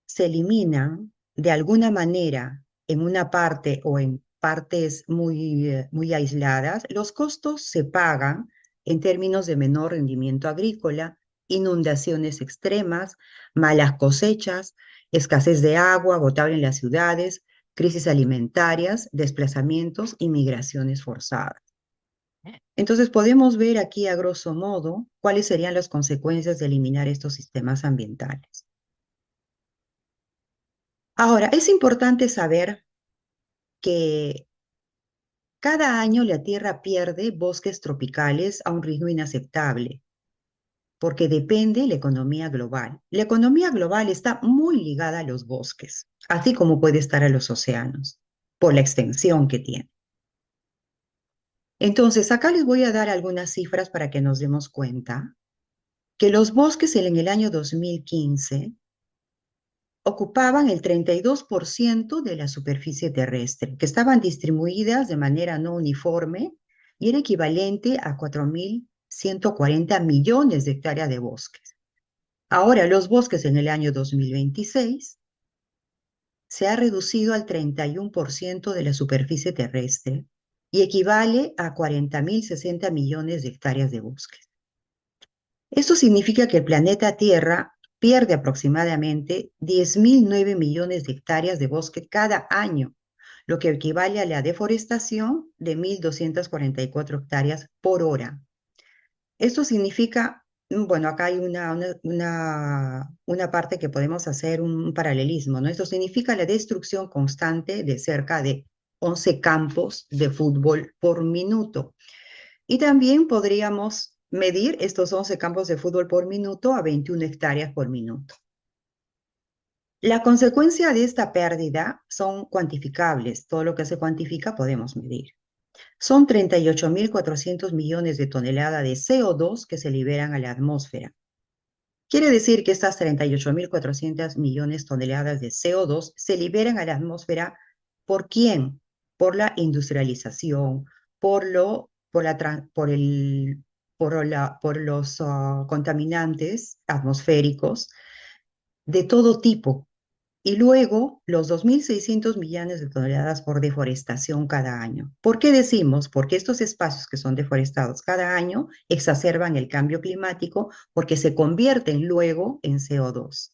se eliminan de alguna manera en una parte o en partes muy aisladas, los costos se pagan en términos de menor rendimiento agrícola, inundaciones extremas, malas cosechas, escasez de agua potable en las ciudades, crisis alimentarias, desplazamientos y migraciones forzadas. Entonces podemos ver aquí a grosso modo cuáles serían las consecuencias de eliminar estos sistemas ambientales. Ahora, es importante saber que cada año la Tierra pierde bosques tropicales a un ritmo inaceptable, porque depende de la economía global. La economía global está muy ligada a los bosques, así como puede estar a los océanos, por la extensión que tiene. Entonces, acá les voy a dar algunas cifras para que nos demos cuenta que los bosques en el año 2015 ocupaban el 32% de la superficie terrestre, que estaban distribuidas de manera no uniforme y era equivalente a 4.140 millones de hectáreas de bosques. Ahora, los bosques en el año 2026 se ha reducido al 31% de la superficie terrestre y equivale a 40.060 millones de hectáreas de bosques. Esto significa que el planeta Tierra pierde aproximadamente 10.009 millones de hectáreas de bosque cada año, lo que equivale a la deforestación de 1.244 hectáreas por hora. Esto significa, bueno, acá hay una parte que podemos hacer un paralelismo, ¿no? Esto significa la destrucción constante de cerca de 11 campos de fútbol por minuto. Y también podríamos medir estos 11 campos de fútbol por minuto a 21 hectáreas por minuto. La consecuencia de esta pérdida son cuantificables. Todo lo que se cuantifica podemos medir. Son 38.400 millones de toneladas de CO2 que se liberan a la atmósfera. Quiere decir que estas 38.400 millones de toneladas de CO2 se liberan a la atmósfera ¿por quién? Por la industrialización, por los contaminantes atmosféricos de todo tipo. Y luego los 2.600 millones de toneladas por deforestación cada año. ¿Por qué decimos? Porque estos espacios que son deforestados cada año exacerban el cambio climático porque se convierten luego en CO2.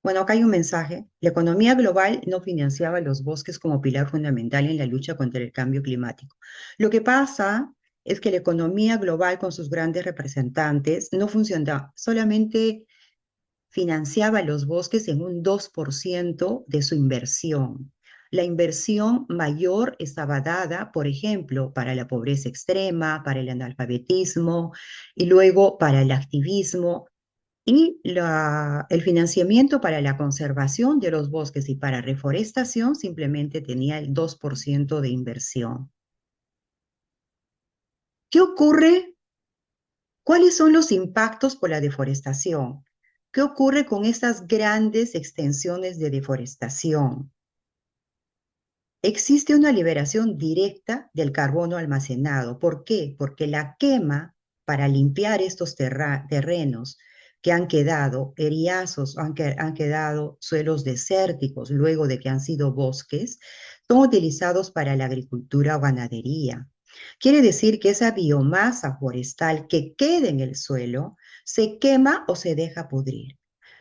Bueno, acá hay un mensaje. La economía global no financiaba los bosques como pilar fundamental en la lucha contra el cambio climático. Lo que pasa es que la economía global con sus grandes representantes no funcionaba, solamente financiaba los bosques en un 2% de su inversión. La inversión mayor estaba dada, por ejemplo, para la pobreza extrema, para el analfabetismo y luego para el activismo. Y el financiamiento para la conservación de los bosques y para reforestación simplemente tenía el 2% de inversión. ¿Qué ocurre? ¿Cuáles son los impactos por la deforestación? ¿Qué ocurre con estas grandes extensiones de deforestación? Existe una liberación directa del carbono almacenado. ¿Por qué? Porque la quema para limpiar estos terrenos que han quedado eriazos, han quedado suelos desérticos luego de que han sido bosques, son utilizados para la agricultura o ganadería. Quiere decir que esa biomasa forestal que queda en el suelo se quema o se deja pudrir.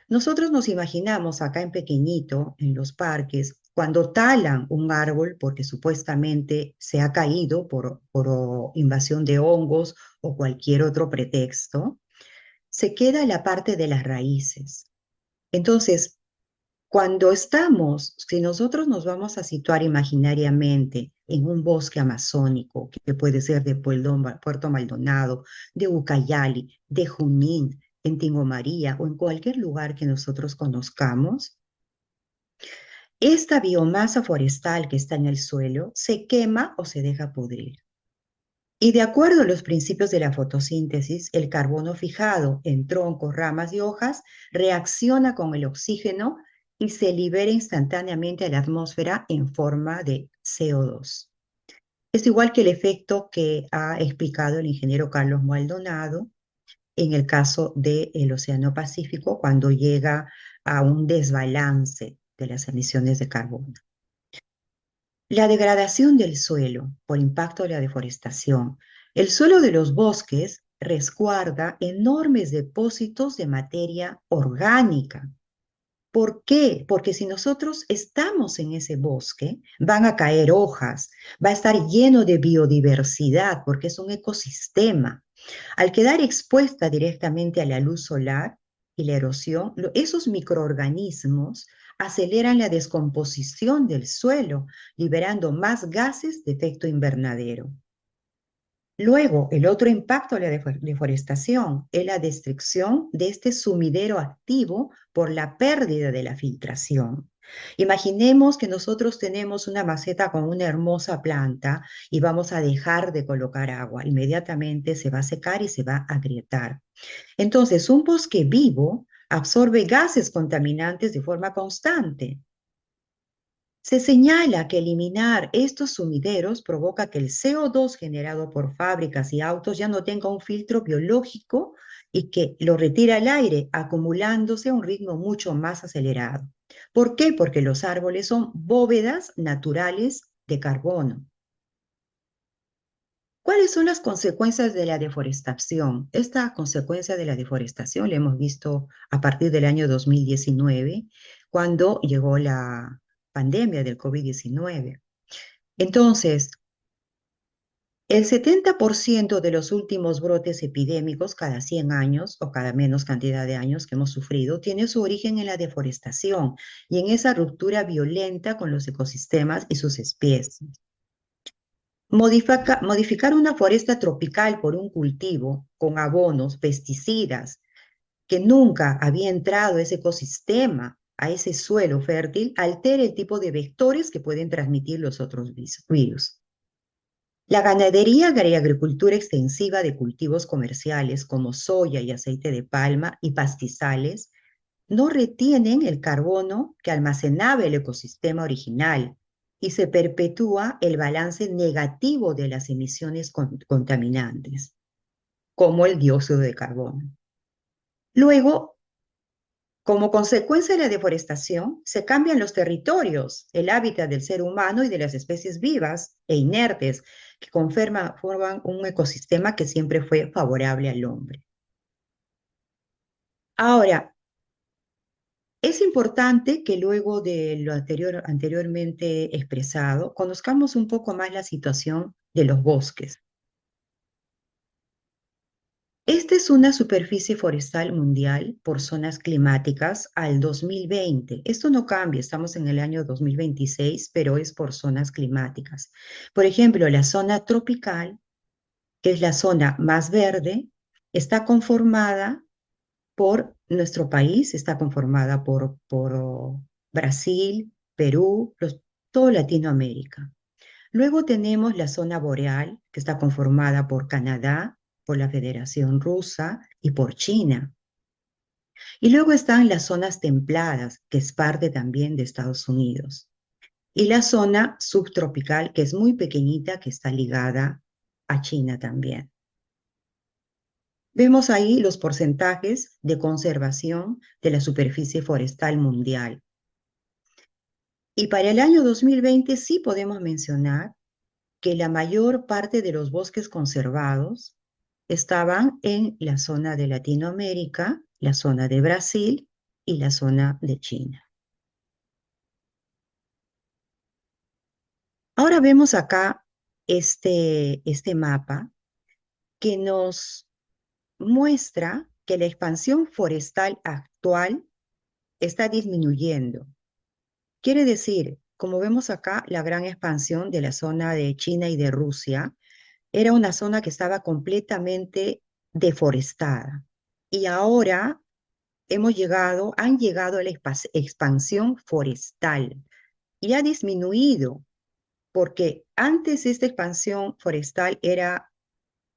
Nosotros nos imaginamos acá en pequeñito, en los parques, cuando talan un árbol porque supuestamente se ha caído por invasión de hongos o cualquier otro pretexto, se queda la parte de las raíces. Entonces, si nosotros nos vamos a situar imaginariamente en un bosque amazónico, que puede ser de Puerto Maldonado, de Ucayali, de Junín, en Tingo María o en cualquier lugar que nosotros conozcamos, esta biomasa forestal que está en el suelo se quema o se deja pudrir. Y de acuerdo a los principios de la fotosíntesis, el carbono fijado en troncos, ramas y hojas reacciona con el oxígeno y se libera instantáneamente a la atmósfera en forma de CO2. Es igual que el efecto que ha explicado el ingeniero Carlos Maldonado en el caso del Océano Pacífico cuando llega a un desbalance de las emisiones de carbono. La degradación del suelo por impacto de la deforestación. El suelo de los bosques resguarda enormes depósitos de materia orgánica. ¿Por qué? Porque si nosotros estamos en ese bosque, van a caer hojas, va a estar lleno de biodiversidad, porque es un ecosistema. Al quedar expuesta directamente a la luz solar y la erosión, esos microorganismos aceleran la descomposición del suelo, liberando más gases de efecto invernadero. Luego, el otro impacto de la deforestación es la destrucción de este sumidero activo por la pérdida de la filtración. Imaginemos que nosotros tenemos una maceta con una hermosa planta y vamos a dejar de colocar agua. Inmediatamente se va a secar y se va a agrietar. Entonces, un bosque vivo absorbe gases contaminantes de forma constante. Se señala que eliminar estos sumideros provoca que el CO2 generado por fábricas y autos ya no tenga un filtro biológico y que lo retira al aire, acumulándose a un ritmo mucho más acelerado. ¿Por qué? Porque los árboles son bóvedas naturales de carbono. ¿Cuáles son las consecuencias de la deforestación? Esta consecuencia de la deforestación la hemos visto a partir del año 2019, cuando llegó la pandemia del COVID-19. Entonces, el 70% de los últimos brotes epidémicos cada 100 años o cada menos cantidad de años que hemos sufrido tiene su origen en la deforestación y en esa ruptura violenta con los ecosistemas y sus especies. Modificar una foresta tropical por un cultivo con abonos, pesticidas, que nunca había entrado a ese ecosistema, a ese suelo fértil, altera el tipo de vectores que pueden transmitir los otros virus. La ganadería y agricultura extensiva de cultivos comerciales como soya y aceite de palma y pastizales no retienen el carbono que almacenaba el ecosistema original y se perpetúa el balance negativo de las emisiones contaminantes, como el dióxido de carbono. Luego, como consecuencia de la deforestación, se cambian los territorios, el hábitat del ser humano y de las especies vivas e inertes que forman un ecosistema que siempre fue favorable al hombre. Ahora, Es importante que luego de lo anteriormente expresado, conozcamos un poco más la situación de los bosques. Esta es una superficie forestal mundial por zonas climáticas al 2020. Esto no cambia, estamos en el año 2026, pero es por zonas climáticas. Por ejemplo, la zona tropical, que es la zona más verde, está conformada por nuestro país, está conformada por Brasil, Perú, toda Latinoamérica. Luego tenemos la zona boreal, que está conformada por Canadá, por la Federación Rusa y por China. Y luego están las zonas templadas, que es parte también de Estados Unidos. Y la zona subtropical, que es muy pequeñita, que está ligada a China también. Vemos ahí los porcentajes de conservación de la superficie forestal mundial. Y para el año 2020 sí podemos mencionar que la mayor parte de los bosques conservados estaban en la zona de Latinoamérica, la zona de Brasil y la zona de China. Ahora vemos acá este mapa que nos muestra que la expansión forestal actual está disminuyendo. Quiere decir, como vemos acá, la gran expansión de la zona de China y de Rusia era una zona que estaba completamente deforestada. Y ahora han llegado a la expansión forestal y ha disminuido, porque antes esta expansión forestal era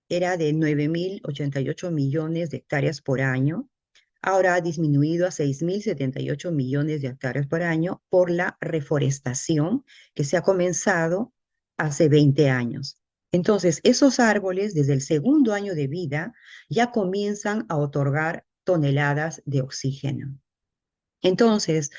de 9.088 millones de hectáreas por año. Ahora ha disminuido a 6.078 millones de hectáreas por año por la reforestación que se ha comenzado hace 20 años. Entonces, esos árboles, desde el segundo año de vida, ya comienzan a otorgar toneladas de oxígeno. Entonces,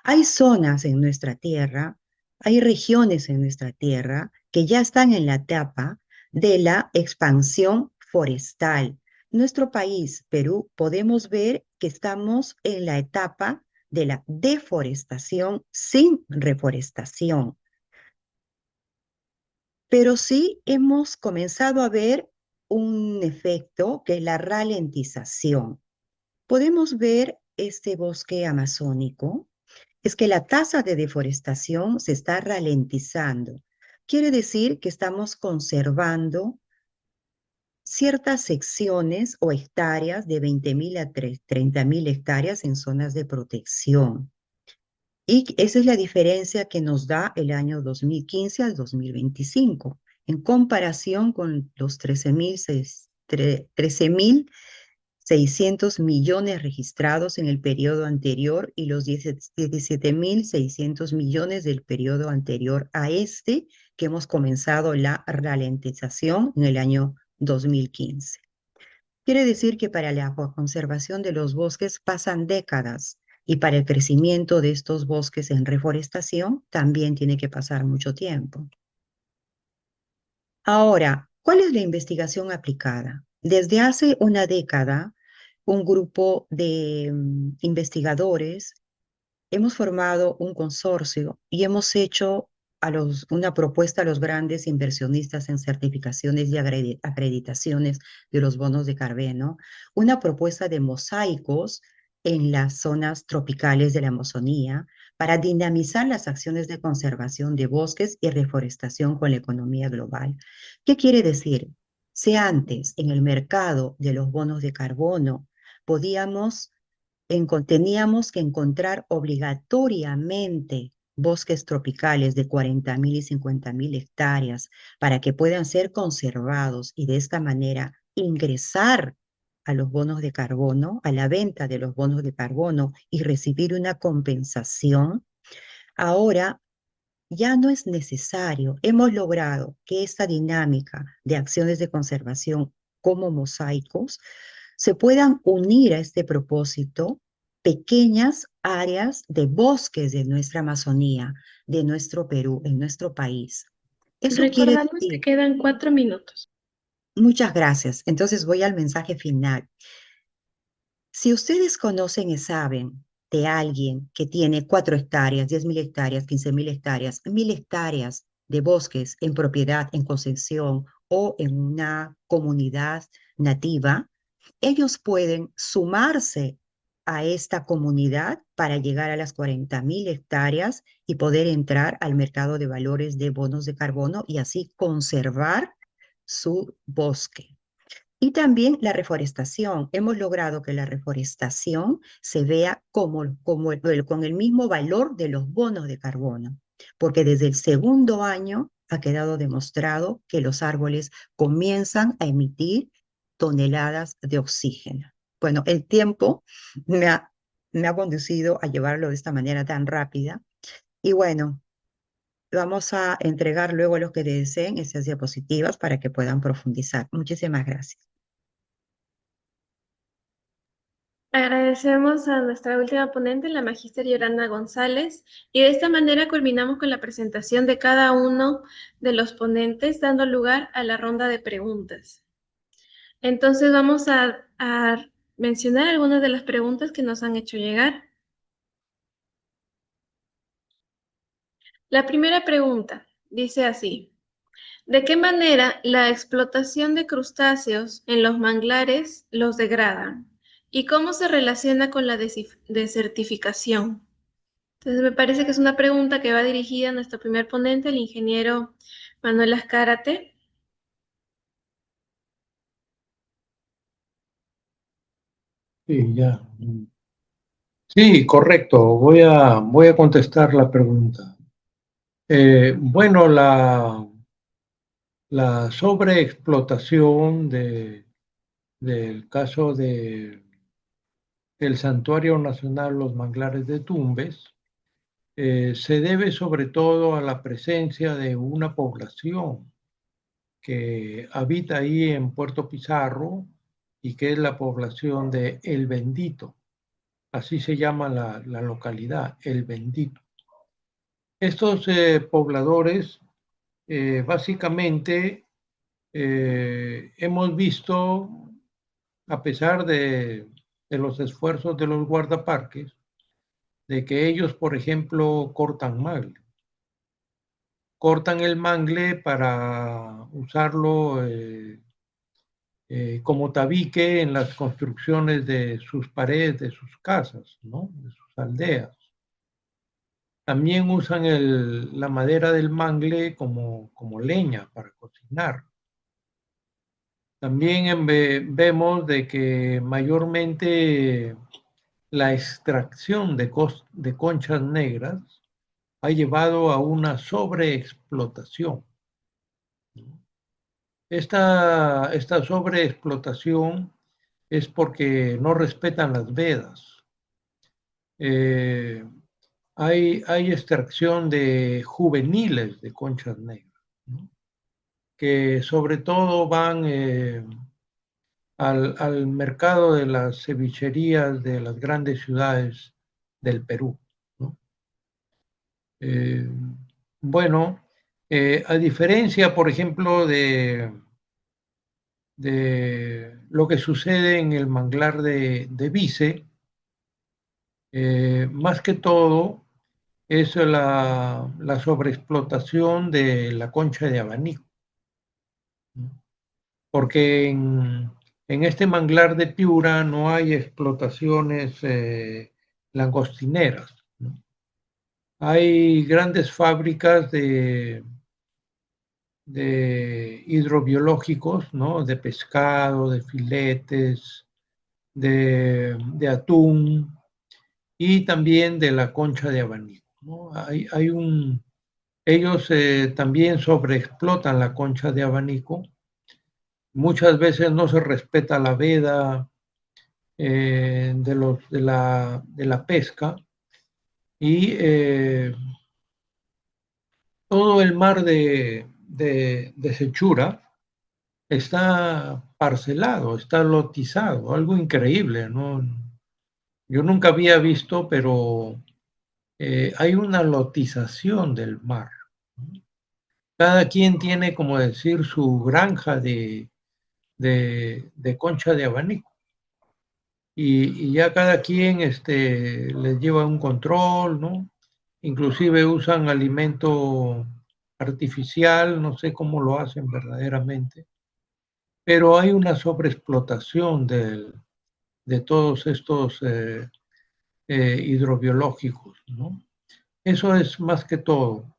hay zonas en nuestra tierra, hay regiones en nuestra tierra que ya están en la etapa de la expansión forestal. Nuestro país, Perú, podemos ver que estamos en la etapa de la deforestación sin reforestación. Pero sí hemos comenzado a ver un efecto que es la ralentización. Podemos ver este bosque amazónico, es que la tasa de deforestación se está ralentizando. Quiere decir que estamos conservando ciertas secciones o hectáreas de 20.000 a 30.000 hectáreas en zonas de protección. Y esa es la diferencia que nos da el año 2015 al 2025, en comparación con los 13.600 millones registrados en el periodo anterior y los 17.600 millones del periodo anterior a este, que hemos comenzado la ralentización en el año 2015. Quiere decir que para la conservación de los bosques pasan décadas y para el crecimiento de estos bosques en reforestación también tiene que pasar mucho tiempo. Ahora, ¿cuál es la investigación aplicada? Desde hace una década, un grupo de investigadores hemos formado un consorcio y hemos hecho una propuesta a los grandes inversionistas en certificaciones y acreditaciones de los bonos de carbono, una propuesta de mosaicos en las zonas tropicales de la Amazonía para dinamizar las acciones de conservación de bosques y reforestación con la economía global. ¿Qué quiere decir? Si antes en el mercado de los bonos de carbono teníamos que encontrar obligatoriamente bosques tropicales de 40.000 y 50.000 hectáreas para que puedan ser conservados y de esta manera ingresar a los bonos de carbono, a la venta de los bonos de carbono y recibir una compensación. Ahora ya no es necesario. Hemos logrado que esta dinámica de acciones de conservación como mosaicos se puedan unir a este propósito pequeñas áreas de bosques de nuestra Amazonía, de nuestro Perú, en nuestro país. Eso quiere Recordamos que decir, quedan 4 minutos. muchas gracias. Entonces voy al mensaje final. Si ustedes conocen y saben de alguien que tiene 4 hectáreas, 10.000 hectáreas, 15.000 hectáreas, 1.000 hectáreas de bosques en propiedad, en concesión o en una comunidad nativa, ellos pueden sumarse a esta comunidad para llegar a las 40.000 hectáreas y poder entrar al mercado de valores de bonos de carbono y así conservar su bosque. Y también la reforestación. Hemos logrado que la reforestación se vea con el mismo valor de los bonos de carbono, porque desde el segundo año ha quedado demostrado que los árboles comienzan a emitir toneladas de oxígeno. Bueno, el tiempo me ha conducido a llevarlo de esta manera tan rápida. Y bueno, vamos a entregar luego a los que deseen esas diapositivas para que puedan profundizar. Muchísimas gracias. Agradecemos a nuestra última ponente, la magíster Yolanda González, y de esta manera culminamos con la presentación de cada uno de los ponentes, dando lugar a la ronda de preguntas. Entonces vamos a mencionar algunas de las preguntas que nos han hecho llegar. La primera pregunta dice así: ¿de qué manera la explotación de crustáceos en los manglares los degrada? ¿Y cómo se relaciona con la desertificación? Entonces me parece que es una pregunta que va dirigida a nuestro primer ponente, el ingeniero Manuel Azcárate. Sí, ya. Sí, correcto. Voy a contestar la pregunta. Bueno, la sobreexplotación del caso del Santuario Nacional Los Manglares de Tumbes se debe sobre todo a la presencia de una población que habita ahí en Puerto Pizarro y que es la población de El Bendito. Así se llama la localidad, El Bendito. Estos pobladores básicamente hemos visto, a pesar de los esfuerzos de los guardaparques, de que ellos, por ejemplo, cortan mangle. Cortan el mangle para usarlo como tabique en las construcciones de sus paredes, de sus casas, ¿no? De sus aldeas. También usan la madera del mangle como leña para cocinar. También vemos de que mayormente la extracción de conchas negras ha llevado a una sobreexplotación. Esta sobreexplotación es porque no respetan las vedas. Hay extracción de juveniles de conchas negras, ¿no? Que sobre todo van al mercado de las cevicherías de las grandes ciudades del Perú, ¿no? Bueno, a diferencia, por ejemplo, de lo que sucede en el manglar de Vice, más que todo es la sobreexplotación de la concha de abanico, ¿no? Porque en este manglar de Piura no hay explotaciones langostineras, ¿no? Hay grandes fábricas de hidrobiológicos, ¿no? De pescado, de filetes, de atún y también de la concha de abanico, ¿no? Ellos también sobreexplotan la concha de abanico. Muchas veces no se respeta la veda de la pesca y todo el mar de Sechura está parcelado, está lotizado, algo increíble, ¿no? Yo nunca había visto, pero hay una lotización del mar. Cada quien tiene, como decir, su granja de concha de abanico. y ya cada quien les lleva un control, ¿no? Inclusive usan alimento artificial, no sé cómo lo hacen verdaderamente, pero hay una sobreexplotación de todos estos hidrobiológicos, ¿no? Eso es más que todo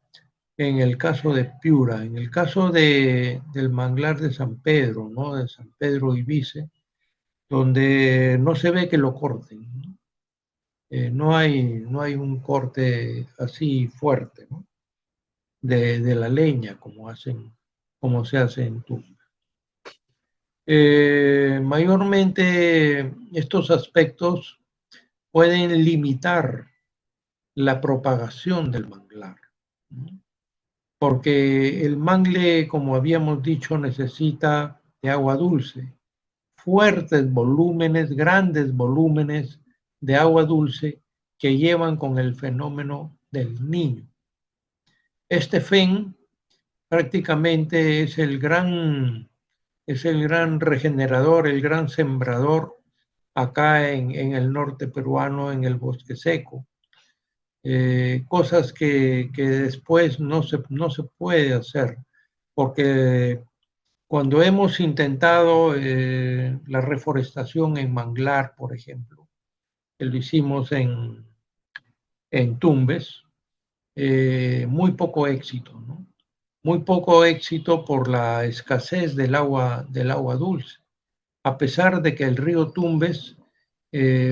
en el caso de Piura. En el caso del manglar de San Pedro, ¿no? De San Pedro Ibice, donde no se ve que lo corten, ¿no? No hay un corte así fuerte, ¿no? De la leña como se hace en Tumbes. Mayormente estos aspectos pueden limitar la propagación del manglar, ¿no? Porque el mangle, como habíamos dicho, necesita de agua dulce, fuertes volúmenes, grandes volúmenes de agua dulce que llevan con el fenómeno del niño. Este FEN prácticamente es el gran regenerador, el gran sembrador acá en el norte peruano, en el bosque seco. Cosas que después no se puede hacer, porque cuando hemos intentado la reforestación en manglar, por ejemplo, que lo hicimos en Tumbes, muy poco éxito, ¿no? Muy poco éxito por la escasez del agua dulce, a pesar de que el río Tumbes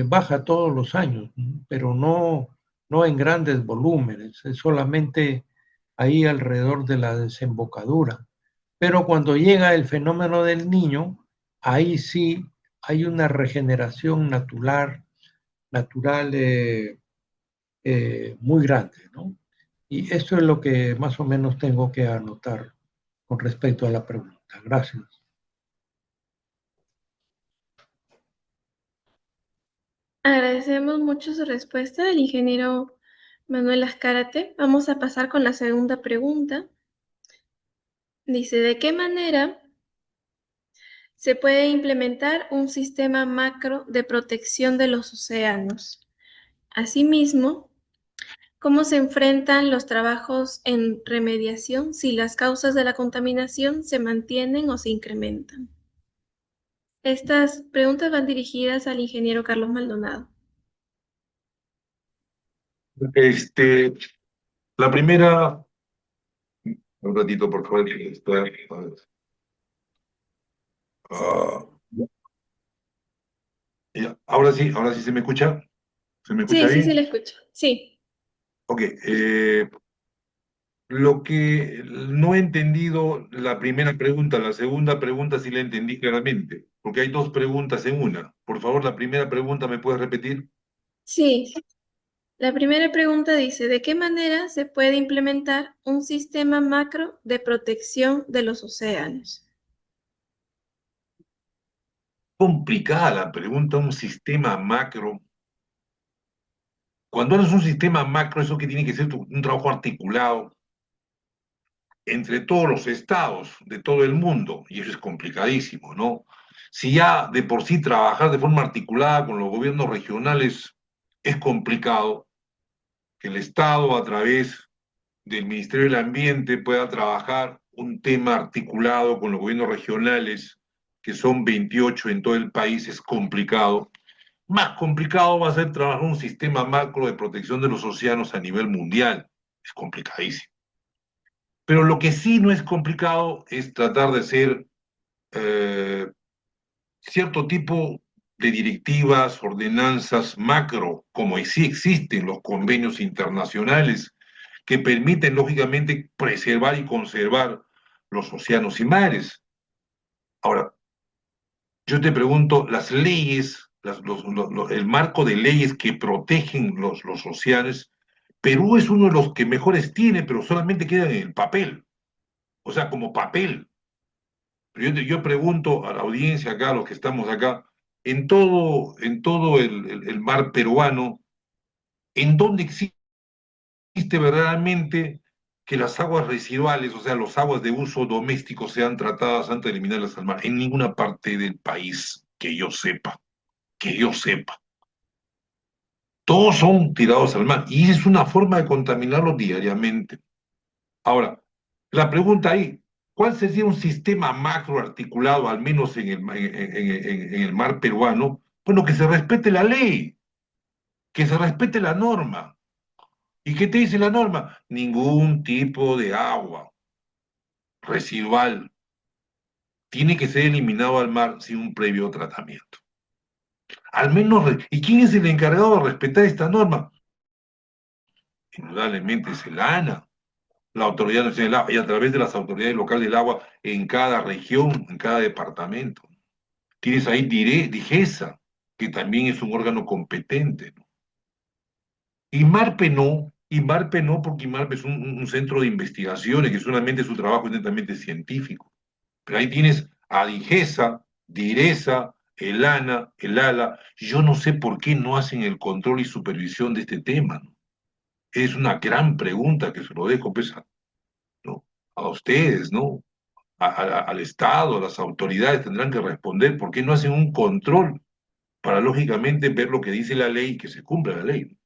baja todos los años, ¿no? Pero no en grandes volúmenes, es solamente ahí alrededor de la desembocadura. Pero cuando llega el fenómeno del Niño, ahí sí hay una regeneración natural muy grande, ¿no? Y esto es lo que más o menos tengo que anotar con respecto a la pregunta. Gracias. Agradecemos mucho su respuesta del ingeniero Manuel Azcárate. Vamos a pasar con la segunda pregunta. Dice, ¿de qué manera se puede implementar un sistema macro de protección de los océanos? Asimismo, ¿cómo se enfrentan los trabajos en remediación si las causas de la contaminación se mantienen o se incrementan? Estas preguntas van dirigidas al ingeniero Carlos Maldonado. La primera, un ratito por favor, ya. Ahora sí se me escucha. ¿Se me escucha Sí, bien? le escucho. Sí. Ok, lo que no he entendido la primera pregunta, la segunda pregunta sí la entendí claramente, porque hay dos preguntas en una. Por favor, la primera pregunta, ¿me puedes repetir? Sí. La primera pregunta dice, ¿de qué manera se puede implementar un sistema macro de protección de los océanos? Complicada la pregunta, un sistema macro. Cuando eres un sistema macro, eso que tiene que ser un trabajo articulado entre todos los estados de todo el mundo, y eso es complicadísimo, ¿no? Si ya de por sí trabajar de forma articulada con los gobiernos regionales es complicado, que el Estado a través del Ministerio del Ambiente pueda trabajar un tema articulado con los gobiernos regionales, que son 28 en todo el país, es complicado. Más complicado va a ser trabajar un sistema macro de protección de los océanos a nivel mundial. Es complicadísimo. Pero lo que sí no es complicado es tratar de hacer cierto tipo de directivas, ordenanzas macro, como sí existen los convenios internacionales que permiten, lógicamente, preservar y conservar los océanos y mares. Ahora, yo te pregunto, las leyes, el marco de leyes que protegen los océanos, Perú es uno de los que mejores tiene, pero solamente queda en el papel, o sea, como papel. Pero yo pregunto a la audiencia acá, a los que estamos acá, en todo el mar peruano, ¿en dónde existe verdaderamente que las aguas residuales, o sea, las aguas de uso doméstico, sean tratadas antes de eliminarlas al mar? En ninguna parte del país que yo sepa. que yo sepa. Todos son tirados al mar y es una forma de contaminarlos diariamente. Ahora, la pregunta ahí, ¿cuál sería un sistema macro articulado, al menos en el mar peruano? Bueno, que se respete la ley, que se respete la norma. ¿Y qué te dice la norma? Ningún tipo de agua residual tiene que ser eliminado al mar sin un previo tratamiento. Al menos, ¿y quién es el encargado de respetar esta norma? Indudablemente es el ANA, la Autoridad Nacional del Agua, y a través de las autoridades locales del agua en cada región, en cada departamento. Tienes ahí DIGESA, que también es un órgano competente, ¿no? IMARPE no, porque IMARPE es un centro de investigaciones, que solamente su trabajo es netamente científico. Pero ahí tienes a DIGESA, DIRESA, el ANA, el ALA. Yo no sé por qué no hacen el control y supervisión de este tema, ¿no? Es una gran pregunta que se lo dejo pues, ¿no? A ustedes, ¿no? Al Estado, a las autoridades tendrán que responder por qué no hacen un control para lógicamente ver lo que dice la ley y que se cumpla la ley.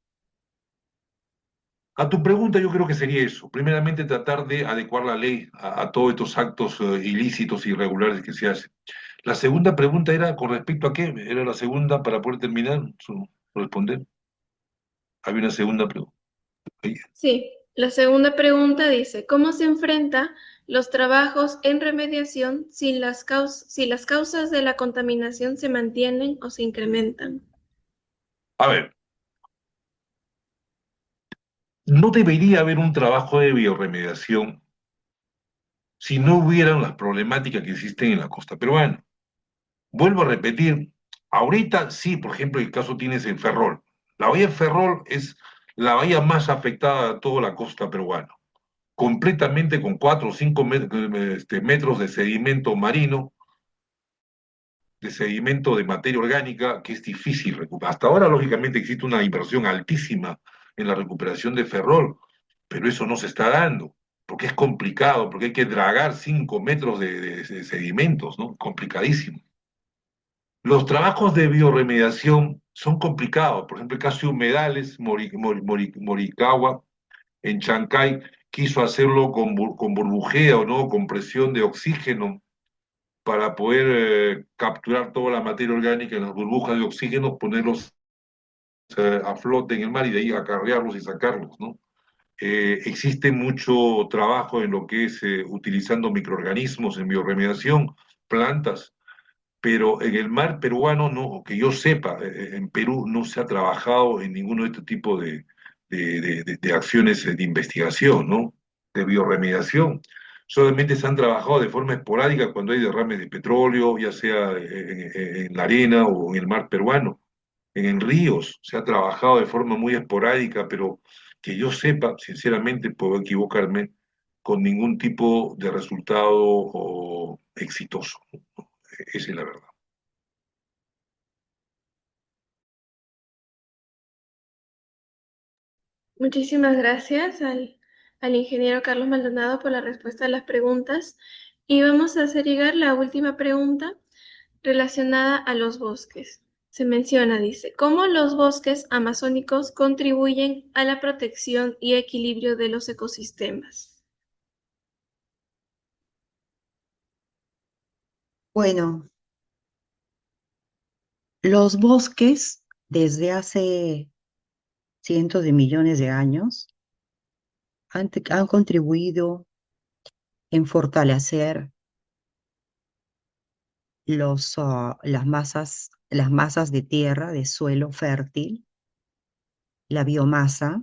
A tu pregunta yo creo que sería eso. Primeramente tratar de adecuar la ley a todos estos actos ilícitos e irregulares que se hacen. La segunda pregunta era con respecto a qué. Era la segunda para poder terminar su responder. Había una segunda pregunta. Sí, la segunda pregunta dice, ¿cómo se enfrenta los trabajos en remediación si las causas de la contaminación se mantienen o se incrementan? A ver, no debería haber un trabajo de biorremediación si no hubieran las problemáticas que existen en la costa peruana. Vuelvo a repetir, ahorita sí, por ejemplo, el caso tienes en Ferrol. La bahía de Ferrol es la bahía más afectada de toda la costa peruana, completamente con 4 o 5 metros de sedimento marino, de sedimento de materia orgánica, que es difícil recuperar. Hasta ahora, lógicamente, existe una inversión altísima en la recuperación de Ferrol, pero eso no se está dando, porque es complicado, porque hay que dragar 5 metros de sedimentos, ¿no? Complicadísimo. Los trabajos de biorremediación son complicados. Por ejemplo, el caso de Humedales, Moricagua, en Chancay, quiso hacerlo con burbujeo, ¿no? Con presión de oxígeno para poder capturar toda la materia orgánica en las burbujas de oxígeno, ponerlos a flote en el mar y de ahí acarrearlos y sacarlos, ¿no? Existe mucho trabajo en lo que es utilizando microorganismos en biorremediación, plantas, pero en el mar peruano, no, que yo sepa, en Perú no se ha trabajado en ninguno de este tipo de acciones de investigación, ¿no? De biorremediación. Solamente se han trabajado de forma esporádica cuando hay derrames de petróleo, ya sea en la arena o en el mar peruano. En ríos se ha trabajado de forma muy esporádica, pero que yo sepa, sinceramente, puedo equivocarme, con ningún tipo de resultado exitoso. Esa es la verdad. Muchísimas gracias al ingeniero Carlos Maldonado por la respuesta a las preguntas. Y vamos a hacer llegar la última pregunta relacionada a los bosques. Se menciona, dice, ¿cómo los bosques amazónicos contribuyen a la protección y equilibrio de los ecosistemas? Bueno, los bosques desde hace cientos de millones de años han contribuido en fortalecer las masas de tierra, de suelo fértil, la biomasa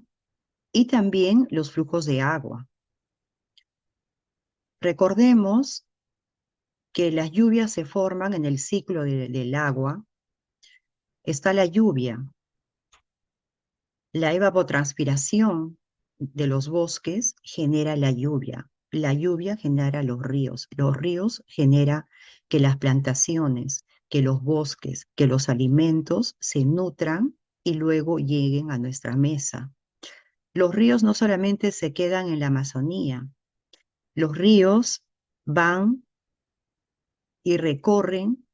y también los flujos de agua. Recordemos que las lluvias se forman en el ciclo del agua. Está la lluvia, la evapotranspiración de los bosques genera la lluvia genera los ríos genera que las plantaciones, que los bosques, que los alimentos se nutran y luego lleguen a nuestra mesa. Los ríos no solamente se quedan en la Amazonía, los ríos van y recorren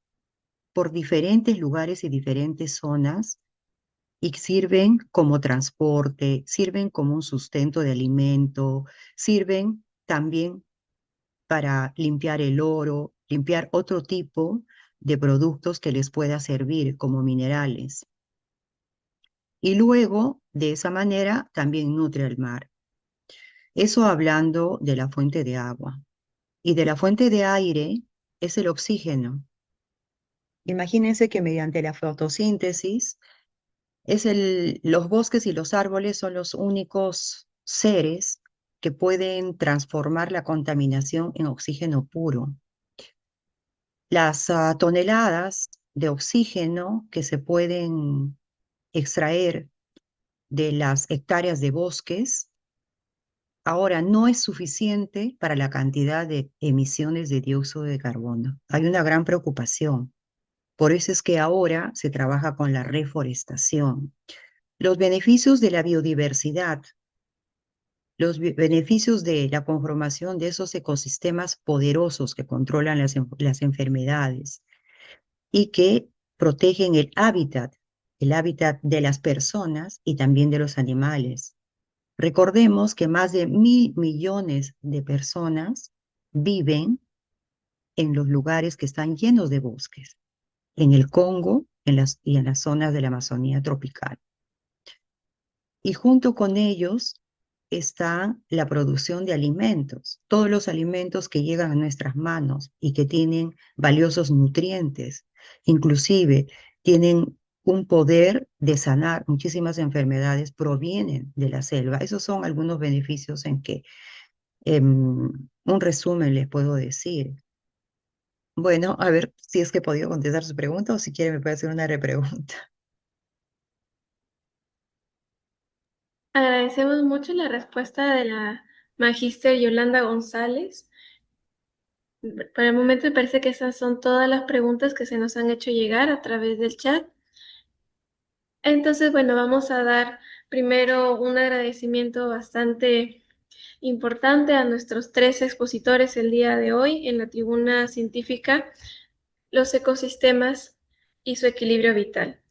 por diferentes lugares y diferentes zonas y sirven como transporte, sirven como un sustento de alimento, sirven también para limpiar el oro, limpiar otro tipo de productos que les pueda servir como minerales. Y luego, de esa manera, también nutre al mar. Eso hablando de la fuente de agua. Y de la fuente de aire es el oxígeno. Imagínense que mediante la fotosíntesis, los bosques y los árboles son los únicos seres que pueden transformar la contaminación en oxígeno puro. Las toneladas de oxígeno que se pueden extraer de las hectáreas de bosques ahora no es suficiente para la cantidad de emisiones de dióxido de carbono. Hay una gran preocupación. Por eso es que ahora se trabaja con la reforestación. Los beneficios de la biodiversidad, los beneficios de la conformación de esos ecosistemas poderosos que controlan las enfermedades y que protegen el hábitat de las personas y también de los animales. Recordemos que más de 1.000 millones de personas viven en los lugares que están llenos de bosques, en el Congo y en las zonas de la Amazonía tropical. Y junto con ellos está la producción de alimentos, todos los alimentos que llegan a nuestras manos y que tienen valiosos nutrientes, inclusive tienen un poder de sanar muchísimas enfermedades, provienen de la selva. Esos son algunos beneficios en que, un resumen les puedo decir. Bueno, a ver si es que he podido contestar su pregunta o si quiere me puede hacer una repregunta. Agradecemos mucho la respuesta de la magíster Yolanda González. Por el momento me parece que esas son todas las preguntas que se nos han hecho llegar a través del chat. Entonces, bueno, vamos a dar primero un agradecimiento bastante importante a nuestros 3 expositores el día de hoy en la tribuna científica, los ecosistemas y su equilibrio vital.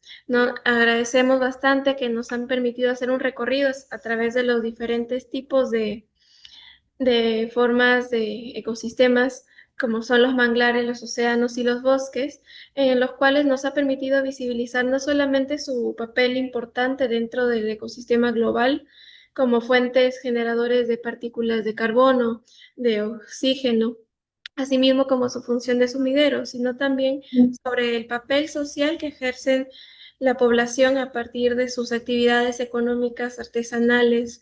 Agradecemos bastante que nos han permitido hacer un recorrido a través de los diferentes tipos de formas de ecosistemas, como son los manglares, los océanos y los bosques, en los cuales nos ha permitido visibilizar no solamente su papel importante dentro del ecosistema global, como fuentes generadores de partículas de carbono, de oxígeno, asimismo como su función de sumidero, sino también sobre el papel social que ejercen la población a partir de sus actividades económicas, artesanales,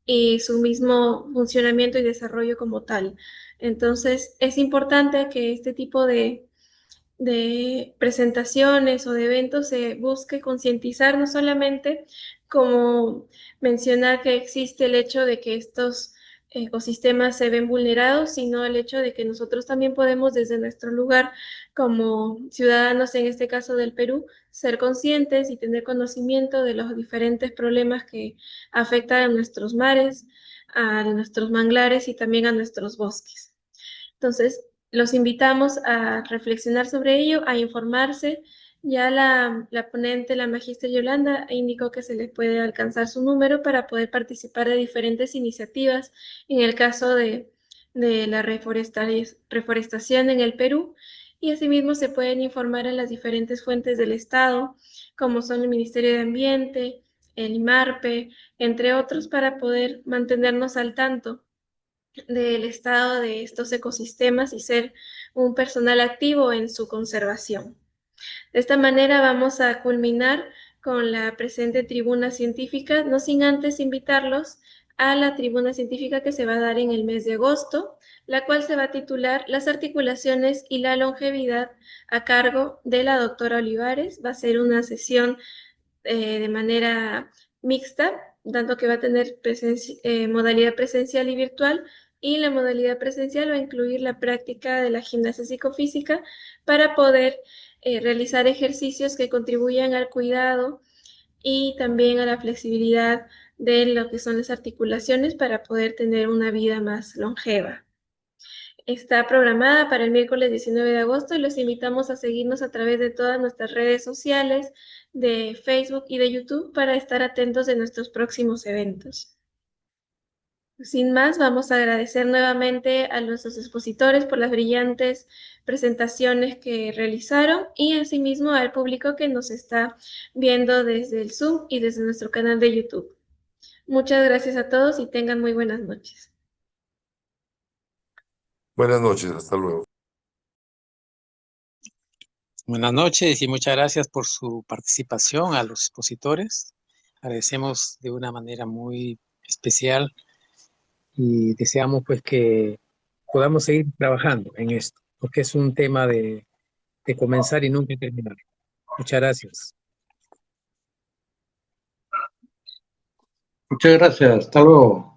y su mismo funcionamiento y desarrollo como tal. Entonces, es importante que este tipo de presentaciones o de eventos se busque concientizar, no solamente como mencionar que existe el hecho de que estos ecosistemas se ven vulnerados, sino el hecho de que nosotros también podemos desde nuestro lugar como ciudadanos, en este caso del Perú, ser conscientes y tener conocimiento de los diferentes problemas que afectan a nuestros mares, a nuestros manglares y también a nuestros bosques. Entonces, los invitamos a reflexionar sobre ello, a informarse. Ya la ponente, la magíster Yolanda, indicó que se les puede alcanzar su número para poder participar de diferentes iniciativas en el caso de la reforestación en el Perú. Y asimismo se pueden informar en las diferentes fuentes del Estado, como son el Ministerio de Ambiente, el IMARPE, entre otros, para poder mantenernos al tanto del estado de estos ecosistemas y ser un personal activo en su conservación. De esta manera vamos a culminar con la presente tribuna científica, no sin antes invitarlos a la tribuna científica que se va a dar en el mes de agosto, la cual se va a titular Las articulaciones y la longevidad, a cargo de la doctora Olivares. Va a ser una sesión de manera mixta, dando que va a tener modalidad presencial y virtual, y la modalidad presencial va a incluir la práctica de la gimnasia psicofísica para poder realizar ejercicios que contribuyan al cuidado y también a la flexibilidad de lo que son las articulaciones para poder tener una vida más longeva. está programada para el miércoles 19 de agosto y los invitamos a seguirnos a través de todas nuestras redes sociales, de Facebook y de YouTube para estar atentos de nuestros próximos eventos. Sin más, vamos a agradecer nuevamente a nuestros expositores por las brillantes presentaciones que realizaron y asimismo al público que nos está viendo desde el Zoom y desde nuestro canal de YouTube. Muchas gracias a todos y tengan muy buenas noches. Buenas noches, hasta luego. Buenas noches y muchas gracias por su participación a los expositores. Agradecemos de una manera muy especial y deseamos pues que podamos seguir trabajando en esto, porque es un tema de comenzar y nunca terminar. Muchas gracias. Muchas gracias. Hasta luego.